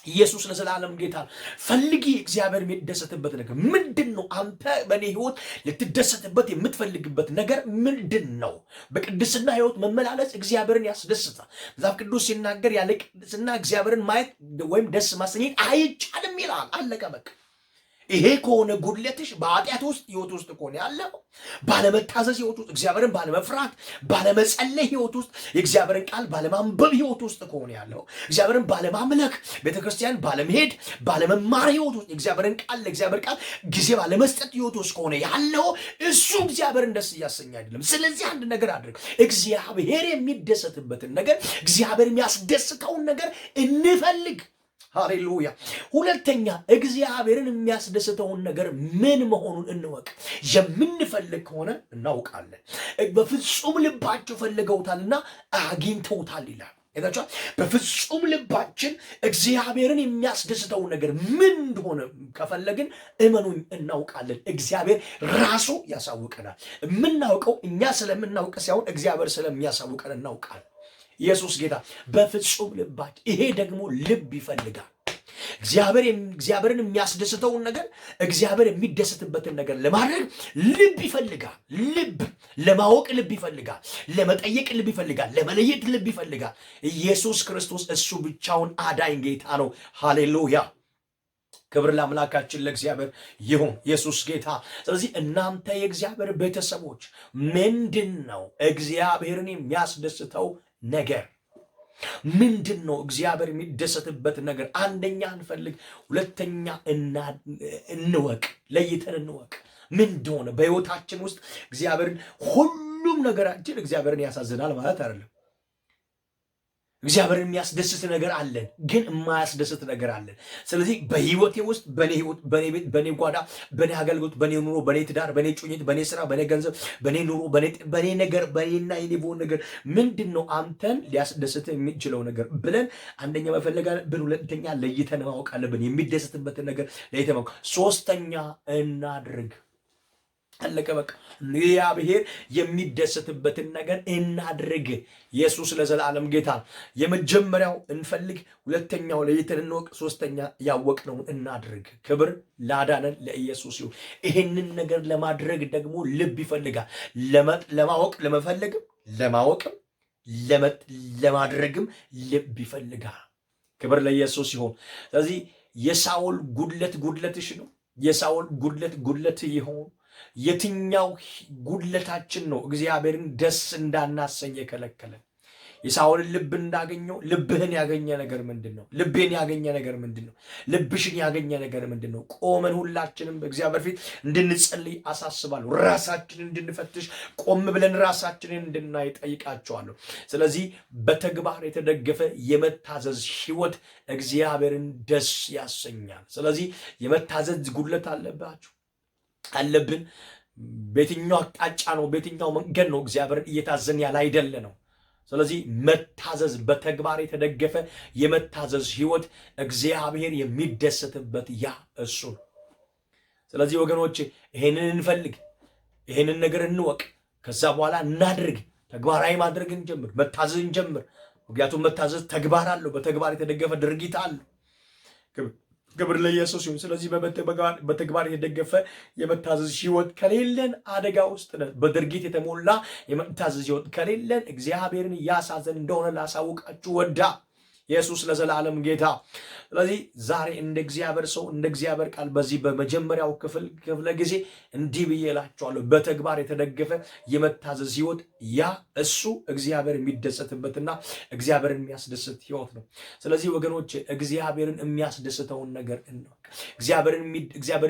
ኢየሱስ ለዘላለም ጌታ። ፈልጊ እግዚአብሔር የሚደሰትበት ነገር ምንድነው? አንተ በኔ ህይወት ልትደሰትበት የምትፈልግበት ነገር ምንድነው? በቅድስና ህይወት መመላለስ እግዚአብሔርን ያስደስታል። መጽሐፍ ቅዱስ ሲናገር ያለ ቅድስና እግዚአብሔርን ማየት ወይም ደስ ማሰኘት አይቻልም ይላል። አለቀ በቃ። ይሄ ከሆነ ጉድለትሽ በኃጢአት ውስጥ ህይወት ውስጥ ከሆነ ያለው ባለመታዘዝ ህይወት ውስጥ እግዚአብሔርን ባለመፍራት ባለመጸለይ ህይወት ውስጥ የእግዚአብሔርን ቃል ባለማንበብ ህይወት ውስጥ ከሆነ ያለው እግዚአብሔርን ባለማምለክ ቤተክርስቲያን ባለመሄድ ባለመማር ህይወት ውስጥ የእግዚአብሔርን ቃል ለእግዚአብሔር ቃል ጊዜ ባለመስጠት ህይወት ውስጥ ከሆነ ያለው እሱ እግዚአብሔርን ደስ እያሰኘ አይደለም። ስለዚህ አንድ ነገር አድርግ። እግዚአብሔር የሚደሰትበትን ነገር እግዚአብሔር የሚያስደስተውን ነገር እንፈልግ። ሃሌሉያ። ሁለተኛ እግዚአብሔርን የሚያስደስተውን ነገር ምን መሆኑን እንወቅ። የምንፈልግ ከሆነ እናውቃለን። በፍጹም ልባቸው ፈልገውታልና አግኝተውታል ይላል። በፍጹም ልባችን እግዚአብሔርን የሚያስደስተውን ነገር ምን እንደሆነ ከፈለግን እመኑኝ እናውቃለን። እግዚአብሔር ራሱ ያሳውቀናል። የምናውቀው እኛ ስለምናውቅ ሳይሆን እግዚአብሔር ስለሚያሳውቀን እናውቃለን። ኢየሱስ ጌታ። በፍጹም ልባችን። ይሄ ደግሞ ልብ ይፈልጋል። እግዚአብሔርን የሚያስደስተውን ነገር እግዚአብሔር የሚደሰትበትን ነገር ለማድረግ ልብ ይፈልጋል። ልብ ለማወቅ ልብ ይፈልጋል። ለመጠየቅ ልብ ይፈልጋል። ለመለየት ልብ ይፈልጋል። ኢየሱስ ክርስቶስ እሱ ብቻውን አዳኝ ጌታ ነው። ሃሌሉያ። ክብር ለአምላካችን ለእግዚአብሔር ይሁን። ኢየሱስ ጌታ። ስለዚህ እናንተ የእግዚአብሔር ቤተሰቦች ምንድን ነው እግዚአብሔርን የሚያስደስተው ነገር? ምንድን ነው እግዚአብሔር የሚደሰትበት ነገር? አንደኛ እንፈልግ፣ ሁለተኛ እንወቅ፣ ለይተን እንወቅ ምን እንደሆነ በሕይወታችን ውስጥ እግዚአብሔርን። ሁሉም ነገራችን እግዚአብሔርን ያሳዝናል ማለት አይደለም። እግዚአብሔርን የሚያስደስት ነገር አለን፣ ግን የማያስደስት ነገር አለን። ስለዚህ በህይወቴ ውስጥ በኔ ህይወት፣ በኔ ቤት፣ በኔ ጓዳ፣ በኔ አገልግሎት፣ በኔ ኑሮ፣ በኔ ትዳር፣ በኔ ጩኝት፣ በኔ ስራ፣ በኔ ገንዘብ፣ በኔ ኑሮ፣ በኔ ነገር፣ በኔና የኔ በሆነ ነገር ምንድን ነው አንተን ሊያስደስት የሚችለው ነገር ብለን አንደኛ መፈለግ አለብን። ሁለተኛ ለይተን ማወቅ አለብን፣ የሚደሰትበትን ነገር ለይተን ማወቅ። ሶስተኛ እናድርግ። አለቀ በቃ። እግዚአብሔር የሚደሰትበትን ነገር እናድርግ። ኢየሱስ ለዘላለም ጌታ። የመጀመሪያው እንፈልግ፣ ሁለተኛው ለይተን እንወቅ፣ ሶስተኛ ያወቅነውን እናድርግ። ክብር ላዳነን ለኢየሱስ ይሁን። ይሄንን ነገር ለማድረግ ደግሞ ልብ ይፈልጋል። ለማወቅ ለመፈለግም ለማወቅም ለማድረግም ልብ ይፈልጋል። ክብር ለኢየሱስ ይሁን። ስለዚህ የሳኦል ጉድለትሽ ነው። የሳኦል ጉድለት ይሆን? የትኛው ጉድለታችን ነው እግዚአብሔርን ደስ እንዳናሰኝ የከለከለን? የሳኦልን ልብ እንዳገኘው ልብህን ያገኘ ነገር ምንድን ነው? ልቤን ያገኘ ነገር ምንድን ነው? ልብሽን ያገኘ ነገር ምንድን ነው? ቆመን ሁላችንም በእግዚአብሔር ፊት እንድንጸልይ አሳስባለሁ። ራሳችንን እንድንፈትሽ ቆም ብለን ራሳችንን እንድናይ ጠይቃቸዋለሁ። ስለዚህ በተግባር የተደገፈ የመታዘዝ ህይወት እግዚአብሔርን ደስ ያሰኛል። ስለዚህ የመታዘዝ ጉድለት አለብን። በየትኛው አቅጣጫ ነው በየትኛው መንገድ ነው እግዚአብሔርን እየታዘን ያለ አይደለ ነው። ስለዚህ መታዘዝ፣ በተግባር የተደገፈ የመታዘዝ ህይወት እግዚአብሔር የሚደሰትበት ያ እሱ ነው። ስለዚህ ወገኖች ይሄንን እንፈልግ፣ ይሄንን ነገር እንወቅ፣ ከዛ በኋላ እናድርግ፣ ተግባራዊ ማድረግ እንጀምር፣ መታዘዝ እንጀምር። ምክንያቱም መታዘዝ ተግባር አለው፣ በተግባር የተደገፈ ድርጊት አለው። ክብር ለኢየሱስ ይሁን። ስለዚህ በተግባር የተደገፈ የመታዘዝ ህይወት ከሌለን አደጋ ውስጥ ነን። በድርጊት የተሞላ የመታዘዝ ህይወት ከሌለን እግዚአብሔርን እያሳዘን እንደሆነ ላሳውቃችሁ ወዳ። ኢየሱስ ለዘላለም ጌታ። ስለዚህ ዛሬ እንደ እግዚአብሔር ሰው እንደ እግዚአብሔር ቃል በዚህ በመጀመሪያው ክፍለ ጊዜ እንዲህ ብዬ እላችኋለሁ፣ በተግባር የተደገፈ የመታዘዝ ህይወት ያ እሱ እግዚአብሔር የሚደሰትበትና እግዚአብሔርን የሚያስደስት ህይወት ነው። ስለዚህ ወገኖች እግዚአብሔርን የሚያስደስተውን ነገር እንወቅ። እግዚአብሔር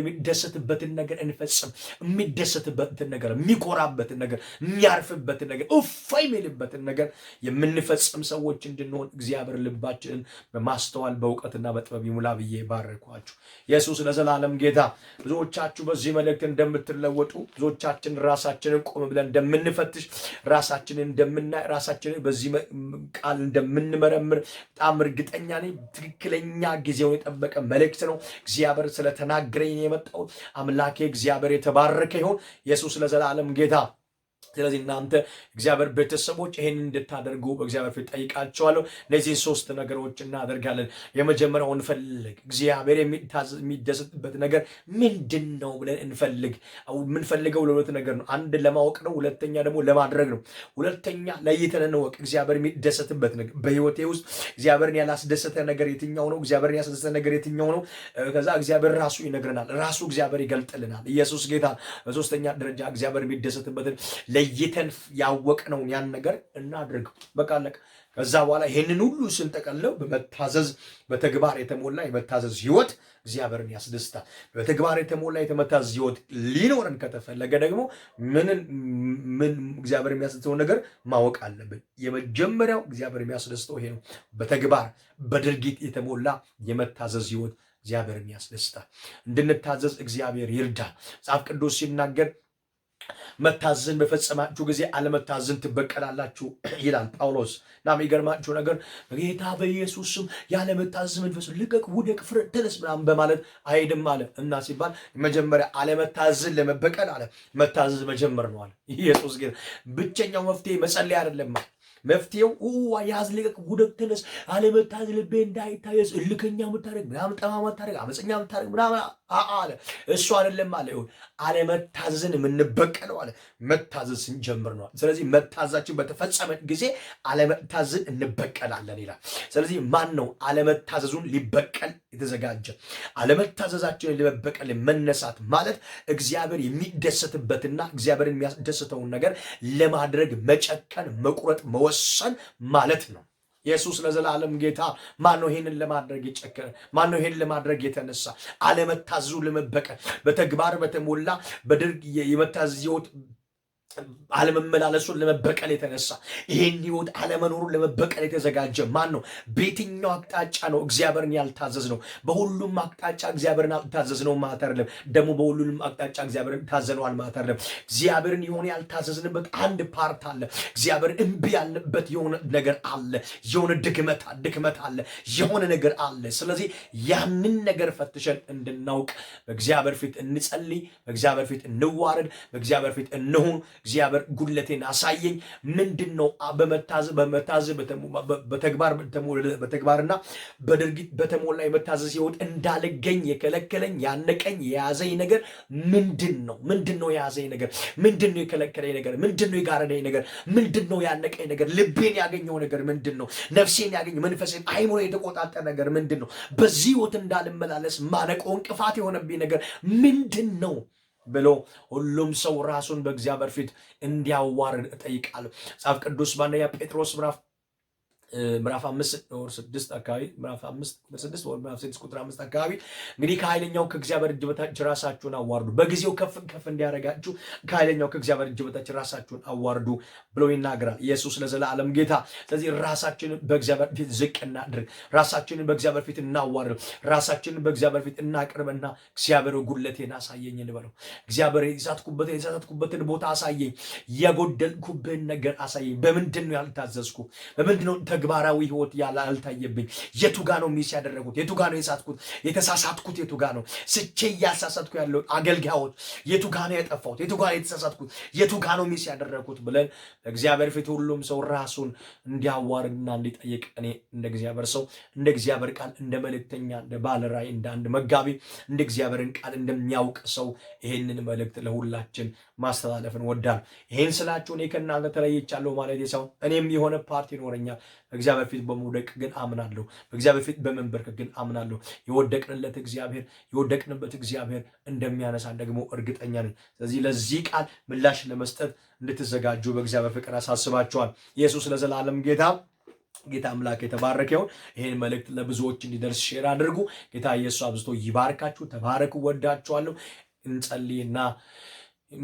የሚደሰትበትን ነገር እንፈጽም። የሚደሰትበትን ነገር፣ የሚኮራበትን ነገር፣ የሚያርፍበትን ነገር፣ እፎይ የሚልበትን ነገር የምንፈጽም ሰዎች እንድንሆን እግዚአብሔር ልባችንን በማስተዋል በእውቀትና በጥበብ ይሙላ ብዬ ባረኳችሁ። ኢየሱስ ለዘላለም ጌታ። ብዙዎቻችሁ በዚህ መልእክት እንደምትለወጡ፣ ብዙዎቻችን ራሳችንን ቆም ብለን እንደምንፈትሽ፣ ራሳችንን እንደምናይ፣ ራሳችንን በዚህ ቃል እንደምንመረምር በጣም እርግጠኛ ነኝ። ትክክለኛ ጊዜውን የጠበቀ መልእክት ነው። እግዚአብሔር ስለተናገረኝ የመጣው አምላኬ እግዚአብሔር የተባረከ ይሁን። ኢየሱስ ለዘላለም ጌታ። ስለዚህ እናንተ እግዚአብሔር ቤተሰቦች ይሄን እንድታደርጉ በእግዚአብሔር ፊት ጠይቃቸዋለሁ። እነዚህ 3 ነገሮች እናደርጋለን። የመጀመሪያው እንፈልግ። እግዚአብሔር የሚደሰትበት ነገር ምንድነው ብለን እንፈልግ። የምንፈልገው ለሁለት ነገር ነው። አንድ ለማወቅ ነው፣ ሁለተኛ ደግሞ ለማድረግ ነው። ሁለተኛ ለይተን እንወቅ። እግዚአብሔር የሚደሰትበት ነገር በህይወቴ ውስጥ እግዚአብሔርን ያላስደሰተ ነገር የትኛው ነው? እግዚአብሔርን ያስደሰተ ነገር የትኛው ነው? ከዛ እግዚአብሔር ራሱ ይነግረናል። ራሱ እግዚአብሔር ይገልጥልናል። ኢየሱስ ጌታ። በሶስተኛ ደረጃ እግዚአብሔር የሚደሰትበትን ለይተን ያወቅነውን ያን ነገር እናድርግ። በቃ አለቀ። ከዛ በኋላ ይሄንን ሁሉ ስንጠቀለው በመታዘዝ በተግባር የተሞላ የመታዘዝ ህይወት እግዚአብሔርን ያስደስታል። በተግባር የተሞላ የመታዘዝ ህይወት ሊኖረን ከተፈለገ ደግሞ ምን እግዚአብሔር የሚያስደስተውን ነገር ማወቅ አለብን። የመጀመሪያው እግዚአብሔር የሚያስደስተው ይሄ ነው። በተግባር በድርጊት የተሞላ የመታዘዝ ህይወት እግዚአብሔርን ያስደስታል። እንድንታዘዝ እግዚአብሔር ይርዳል። መጽሐፍ ቅዱስ ሲናገር መታዘዝን በፈጸማችሁ ጊዜ አለመታዘዝን ትበቀላላችሁ ይላል ጳውሎስ። እና የሚገርማችሁ ነገር በጌታ በኢየሱስ ስም ያለመታዘዝ መንፈስ ልቀቅ፣ ውደቅ፣ ፍረድ፣ ተነስ ምናምን በማለት አይሄድም አለ። እና ሲባል መጀመሪያ አለመታዘዝን ለመበቀል አለ መታዘዝ መጀመር ነው አለ። ኢየሱስ ጌታ። ብቸኛው መፍትሄ መጸለይ አይደለም። መፍትሄው ያዝ፣ ልቀቅ፣ ውደቅ፣ ተነስ፣ አለመታዘዝ ልቤ እንዳይታየስ፣ እልከኛ የምታደርግ ምናምን፣ ጠማማ የምታደርግ አመፀኛ የምታደርግ ምናምን አለ። እሱ አይደለም አለ። ይሁን አለመታዘዝን የምንበቀለው አለ መታዘዝ ስንጀምር ነው። ስለዚህ መታዘዛችን በተፈጸመ ጊዜ አለመታዘዝን እንበቀላለን ይላል። ስለዚህ ማን ነው አለመታዘዙን ሊበቀል የተዘጋጀ? አለመታዘዛችንን ለመበቀል መነሳት ማለት እግዚአብሔር የሚደሰትበትና እግዚአብሔርን የሚያስደስተውን ነገር ለማድረግ መጨከን፣ መቁረጥ፣ መወሰን ማለት ነው። ኢየሱስ ለዘላለም ጌታ። ማን ነው ይሄንን ለማድረግ የጨከነ? ማን ነው ይሄንን ለማድረግ የተነሳ? አለመታዘዙ ለመበቀል በተግባር በተሞላ በድርግ የመታዘዝ ህይወት አለመመላለሱን ለመበቀል የተነሳ ይሄን ህይወት አለመኖሩን ለመበቀል የተዘጋጀ ማን ነው? በየትኛው አቅጣጫ ነው እግዚአብሔርን ያልታዘዝ ነው? በሁሉም አቅጣጫ እግዚአብሔርን ያልታዘዝ ነው ማለት አይደለም። ደግሞ በሁሉም አቅጣጫ እግዚአብሔርን ታዘነዋል ማለት አይደለም። እግዚአብሔርን የሆነ ያልታዘዝንበት አንድ ፓርት አለ። እግዚአብሔርን እምቢ ያልንበት የሆነ ነገር አለ። የሆነ ድክመት አለ። የሆነ ነገር አለ። ስለዚህ ያንን ነገር ፈትሸን እንድናውቅ በእግዚአብሔር ፊት እንጸልይ፣ በእግዚአብሔር ፊት እንዋረድ፣ በእግዚአብሔር ፊት እንሁን። እግዚአብሔር ጉድለቴን አሳየኝ። ምንድነው በመታዘዝ በተግባርና በድርጊት በተሞላ የመታዘዝ ህይወት እንዳልገኝ የከለከለኝ ያነቀኝ የያዘኝ ነገር ምንድነው? ምንድነው የያዘኝ ነገር? ምንድነው የከለከለኝ ነገር? ምንድነው የጋረደኝ ነገር? ምንድነው ያነቀኝ ነገር? ልቤን ያገኘው ነገር ምንድነው? ነፍሴን ያገኘው መንፈሴን አይምሮ የተቆጣጠረ ነገር ምንድነው? በዚህ ህይወት እንዳልመላለስ ማነቆ እንቅፋት የሆነብኝ ነገር ምንድነው ብሎ ሁሉም ሰው ራሱን በእግዚአብሔር ፊት እንዲያዋርድ እጠይቃለሁ። መጽሐፍ ቅዱስ በአንደኛ ጴጥሮስ ምዕራፍ 5:6 አካባቢ ምዕራፍ 5:6 ወር ምዕራፍ 6 ቁጥር 5 አካባቢ እንግዲህ ከኃይለኛው ከእግዚአብሔር እጅ በታች ራሳችሁን አዋርዱ፣ በጊዜው ከፍ እንዲያደርጋችሁ ከኃይለኛው ከእግዚአብሔር እጅ በታች ራሳችሁን አዋርዱ ብሎ ይናገራል ኢየሱስ ለዘላለም ጌታ። ስለዚህ ራሳችንን በእግዚአብሔር ፊት ዝቅ እናድርግ፣ ራሳችንን በእግዚአብሔር ፊት እናዋርድ፣ ራሳችንን በእግዚአብሔር ፊት እናቅርብና እግዚአብሔር ጉድለቴን አሳየኝ እንበለው። እግዚአብሔር የተሳሳትኩበትን ቦታ አሳየኝ፣ የጎደልኩብን ነገር አሳየኝ። በምንድን ነው ያልታዘዝኩ? በምንድን ነው ተግባራዊ ህይወት ያልታየብኝ? የቱ ጋ ነው ሚስ ያደረጉት? የቱ ጋ ነው የሳትኩት? የተሳሳትኩት የቱ ጋ ነው? ስቼ እያሳሳትኩ ያለው አገልጋዮች የቱ ጋ ነው የጠፋሁት? የቱ ጋ ነው የተሳሳትኩት? የቱ ጋ ነው ሚስ ያደረጉት ብለን በእግዚአብሔር ፊት ሁሉም ሰው ራሱን እንዲያዋርድና እንዲጠይቅ እኔ እንደ እግዚአብሔር ሰው እንደ እግዚአብሔር ቃል እንደ መልእክተኛ እንደ ባለራእይ እንደ አንድ መጋቢ እንደ እግዚአብሔርን ቃል እንደሚያውቅ ሰው ይሄንን መልእክት ለሁላችን ማስተላለፍን ወዳል። ይሄን ስላችሁ እኔ ከእናንተ ተለይቻለሁ ማለት ሰው እኔም የሆነ ፓርቲ ይኖረኛል። በእግዚአብሔር ፊት በመውደቅ ግን አምናለሁ። በእግዚአብሔር ፊት በመንበርከክ ግን አምናለሁ። የወደቅንበት እግዚአብሔር እንደሚያነሳን ደግሞ እርግጠኛ ነኝ። ስለዚህ ለዚህ ቃል ምላሽ ለመስጠት እንድትዘጋጁ በእግዚአብሔር ፍቅር አሳስባችኋል። ኢየሱስ ለዘላለም ጌታ። ጌታ አምላክ የተባረከ ይሁን። ይሄን መልእክት ለብዙዎች እንዲደርስ ሼር አድርጉ። ጌታ ኢየሱስ አብዝቶ ይባርካችሁ። ተባረኩ። ወዳችኋለሁ። እንጸልይና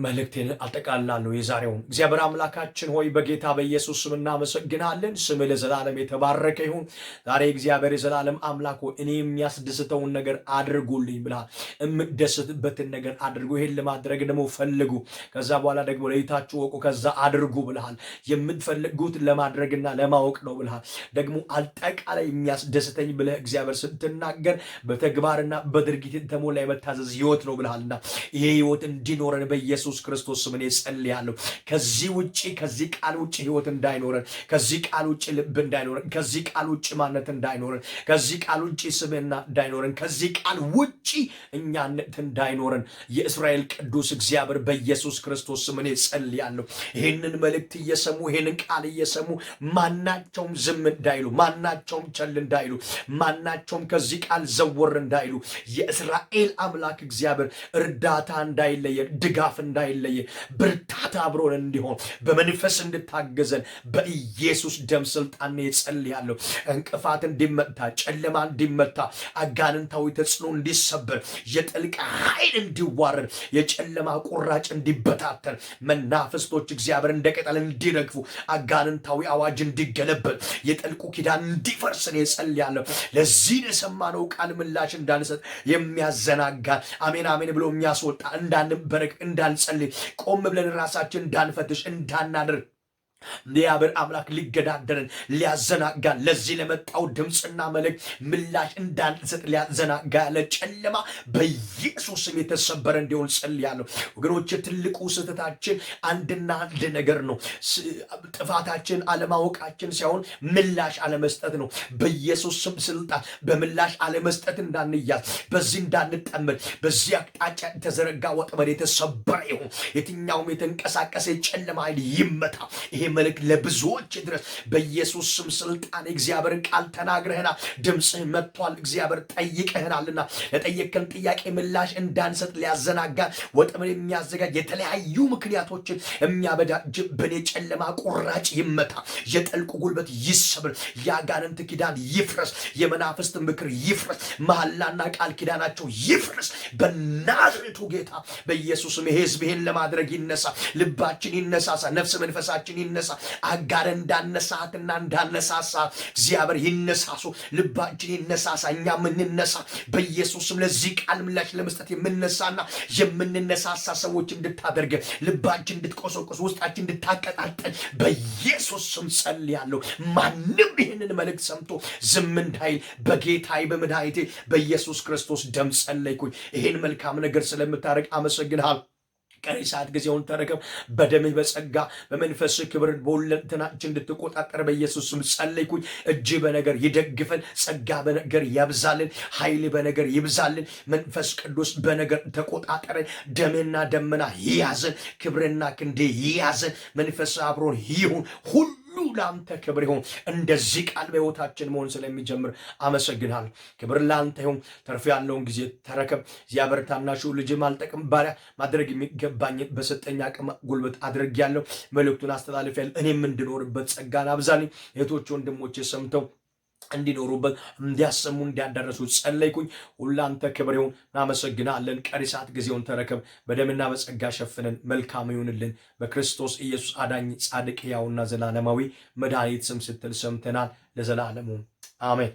መልእክቴን አጠቃላለሁ። የዛሬውን እግዚአብሔር አምላካችን ሆይ በጌታ በኢየሱስ ስም እናመሰግናለን። ስምህ ለዘላለም የተባረከ ይሁን። ዛሬ እግዚአብሔር የዘላለም አምላክ ሆይ እኔ የሚያስደስተውን ነገር አድርጉልኝ ብለሃል። የምደሰትበትን ነገር አድርጉ። ይሄን ለማድረግ ደግሞ ፈልጉ፣ ከዛ በኋላ ደግሞ ለይታችሁ ወቁ፣ ከዛ አድርጉ ብለሃል። የምትፈልጉት ለማድረግና ለማወቅ ነው ብለሃል። ደግሞ አጠቃላይ የሚያስደስተኝ ብለህ እግዚአብሔር ስትናገር በተግባርና በድርጊት የተሞላ የመታዘዝ ህይወት ነው ብለሃልና ይሄ ህይወት እንዲኖረን ኢየሱስ ክርስቶስ ስም እኔ ጸልያለሁ። ከዚህ ውጪ ከዚህ ቃል ውጪ ህይወት እንዳይኖረን፣ ከዚህ ቃል ውጪ ልብ እንዳይኖረን፣ ከዚህ ቃል ውጪ ማንነት እንዳይኖረን፣ ከዚህ ቃል ውጪ ስብዕና እንዳይኖረን፣ ከዚህ ቃል ውጪ እኛነት እንዳይኖረን የእስራኤል ቅዱስ እግዚአብሔር በኢየሱስ ክርስቶስ ስም እኔ ጸልያለሁ። ይህንን መልእክት እየሰሙ ይህንን ቃል እየሰሙ ማናቸውም ዝም እንዳይሉ፣ ማናቸውም ቸል እንዳይሉ፣ ማናቸውም ከዚህ ቃል ዘወር እንዳይሉ የእስራኤል አምላክ እግዚአብሔር እርዳታ እንዳይለየን፣ ድጋፍ እንዳይለየ፣ ብርታት አብሮን እንዲሆን በመንፈስ እንድታገዘን በኢየሱስ ደም ስልጣን እጸልያለሁ። እንቅፋት እንዲመታ፣ ጨለማ እንዲመታ፣ አጋንንታዊ ተጽዕኖ እንዲሰበር፣ የጥልቅ ኃይል እንዲዋረድ፣ የጨለማ ቁራጭ እንዲበታተን፣ መናፍስቶች እግዚአብሔር እንደ ቅጠል እንዲረግፉ፣ አጋንንታዊ አዋጅ እንዲገለበጥ፣ የጥልቁ ኪዳን እንዲፈርስ እጸልያለሁ። ለዚህ ለሰማነው ቃል ምላሽ እንዳንሰጥ የሚያዘናጋ አሜን አሜን ብሎ የሚያስወጣ እንዳንበረክ እንዳንጸልይ ቆም ብለን ራሳችን እንዳንፈትሽ እንዳናደርግ እግዚአብሔር አምላክ ሊገዳደረን ሊያዘናጋን ለዚህ ለመጣው ድምፅና መልእክት ምላሽ እንዳንሰጥ ሊያዘናጋ ያለ ጨለማ በኢየሱስ ስም የተሰበረ እንዲሆን ጸልያለሁ። ወገኖች ትልቁ ስህተታችን አንድና አንድ ነገር ነው። ጥፋታችን አለማወቃችን ሳይሆን ምላሽ አለመስጠት ነው። በኢየሱስ ስም ስልጣን በምላሽ አለመስጠት እንዳንያዝ፣ በዚህ እንዳንጠመድ፣ በዚህ አቅጣጫ የተዘረጋ ወጥመድ የተሰበረ ይሁን። የትኛውም የተንቀሳቀሰ የጨለማ ኃይል ይመታ። ይሄ መልእክት ለብዙዎች ድረስ በኢየሱስ ስም ስልጣን እግዚአብሔርን ቃል ተናግረህናል። ድምፅህ መጥቷል። እግዚአብሔር ጠይቀህናልና ለጠየቅከን ጥያቄ ምላሽ እንዳንሰጥ ሊያዘናጋን ወጥመድ የሚያዘጋጅ የተለያዩ ምክንያቶችን የሚያበጃጅብን የጨለማ ቁራጭ ይመታ። የጥልቁ ጉልበት ይሰብር። የአጋንንት ኪዳን ይፍረስ። የመናፍስት ምክር ይፍረስ። መሐላና ቃል ኪዳናቸው ይፍረስ በናዝሬቱ ጌታ በኢየሱስም። ሕዝብ ይህን ለማድረግ ይነሳ። ልባችን ይነሳሳ። ነፍስ መንፈሳችን ይነሳ። አጋር እንዳነሳትና እንዳነሳሳ እግዚአብሔር ይነሳሱ። ልባችን ይነሳሳ። እኛም እንነሳ በኢየሱስም። ለዚህ ቃል ምላሽ ለመስጠት የምንነሳና የምንነሳሳ ሰዎች እንድታደርግ፣ ልባችን እንድትቆሰቁስ፣ ውስጣችን እንድታቀጣጠል በኢየሱስ ስም ጸልያለሁ። ማንም ይህንን መልእክት ሰምቶ ዝም እንዳይል በጌታዬ በመድኃኒቴ በኢየሱስ ክርስቶስ ደም ጸለይኩኝ። ይህን መልካም ነገር ስለምታደርግ አመሰግንሃል። ቀሪ ሰዓት ጊዜውን ተረከብ። በደምህ በጸጋ በመንፈስህ ክብር በሁለንተናችን እንድትቆጣጠር በኢየሱስ ስም ጸለይኩኝ። እጅ በነገር ይደግፈን። ጸጋ በነገር ያብዛልን። ኃይል በነገር ይብዛልን። መንፈስ ቅዱስ በነገር ተቆጣጠረን። ደምና ደመና ይያዘን። ክብርና ክንዴ ይያዘን። መንፈስ አብሮን ይሁን። ሁሉ ለአንተ ክብር ይሁን። እንደዚህ ቃል በሕይወታችን መሆን ስለሚጀምር አመሰግናለሁ። ክብር ለአንተ ይሁን። ተርፎ ያለውን ጊዜ ተረከብ። እግዚአብሔር ታናሹ ልጅም አልጠቅም ባሪያ ማድረግ የሚገባኝን በሰጠኝ አቅም ጉልበት አድርጌያለሁ። መልእክቱን አስተላልፌያለሁ። እኔም እንድኖርበት ጸጋን አብዛልኝ። እህቶች ወንድሞቼ ሰምተው እንዲኖሩበት እንዲያሰሙ እንዲያዳረሱ ጸለይኩኝ። ሁላንተ ክብር ይሁን። እናመሰግናለን። ቀሪ ሰዓት ጊዜውን ተረከብ። በደምና በጸጋ ሸፍነን። መልካም ይሁንልን። በክርስቶስ ኢየሱስ አዳኝ ጻድቅ ሕያውና ዘላለማዊ መድኃኒት ስም ስትል ሰምተናል። ለዘላለሙ አሜን።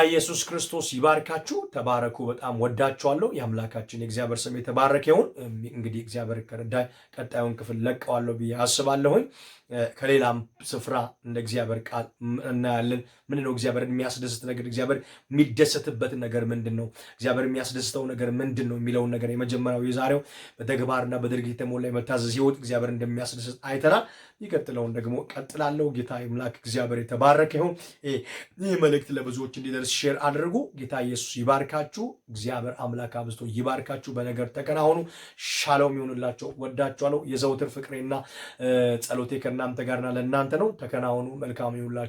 ኢየሱስ ክርስቶስ ይባርካችሁ። ተባረኩ። በጣም ወዳችኋለሁ። የአምላካችን የእግዚአብሔር ስም የተባረከ ይሁን። እንግዲህ እግዚአብሔር ከረዳኝ ቀጣዩን ክፍል ለቀዋለሁ ብዬ አስባለሁኝ። ከሌላም ስፍራ እንደ እግዚአብሔር ቃል እናያለን። ምንድን ነው እግዚአብሔር የሚያስደስት ነገር? እግዚአብሔር የሚደሰትበት ነገር ምንድን ነው? እግዚአብሔር የሚያስደስተው ነገር ምንድን ነው የሚለውን ነገር የመጀመሪያው የዛሬው በተግባርና በድርጊት የተሞላ የመታዘዝ ህይወት እግዚአብሔር እንደሚያስደስት አይተናል። ይቀጥለውን ደግሞ ቀጥላለሁ። ጌታ አምላክ እግዚአብሔር የተባረከ ይሁን። ይህ መልእክት ለብዙዎች እንዲደርስ ሼር አድርጉ። ጌታ ኢየሱስ ይባርካችሁ። እግዚአብሔር አምላክ አብዝቶ ይባርካችሁ። በነገር ተከናወኑ። ሻሎም ይሁንላችሁ። ወዳችኋለሁ። የዘውትር ፍቅሬና ጸሎቴ ከእናንተ ጋርና ለእናንተ ነው። ተከናወኑ። መልካም ይሁንላችሁ።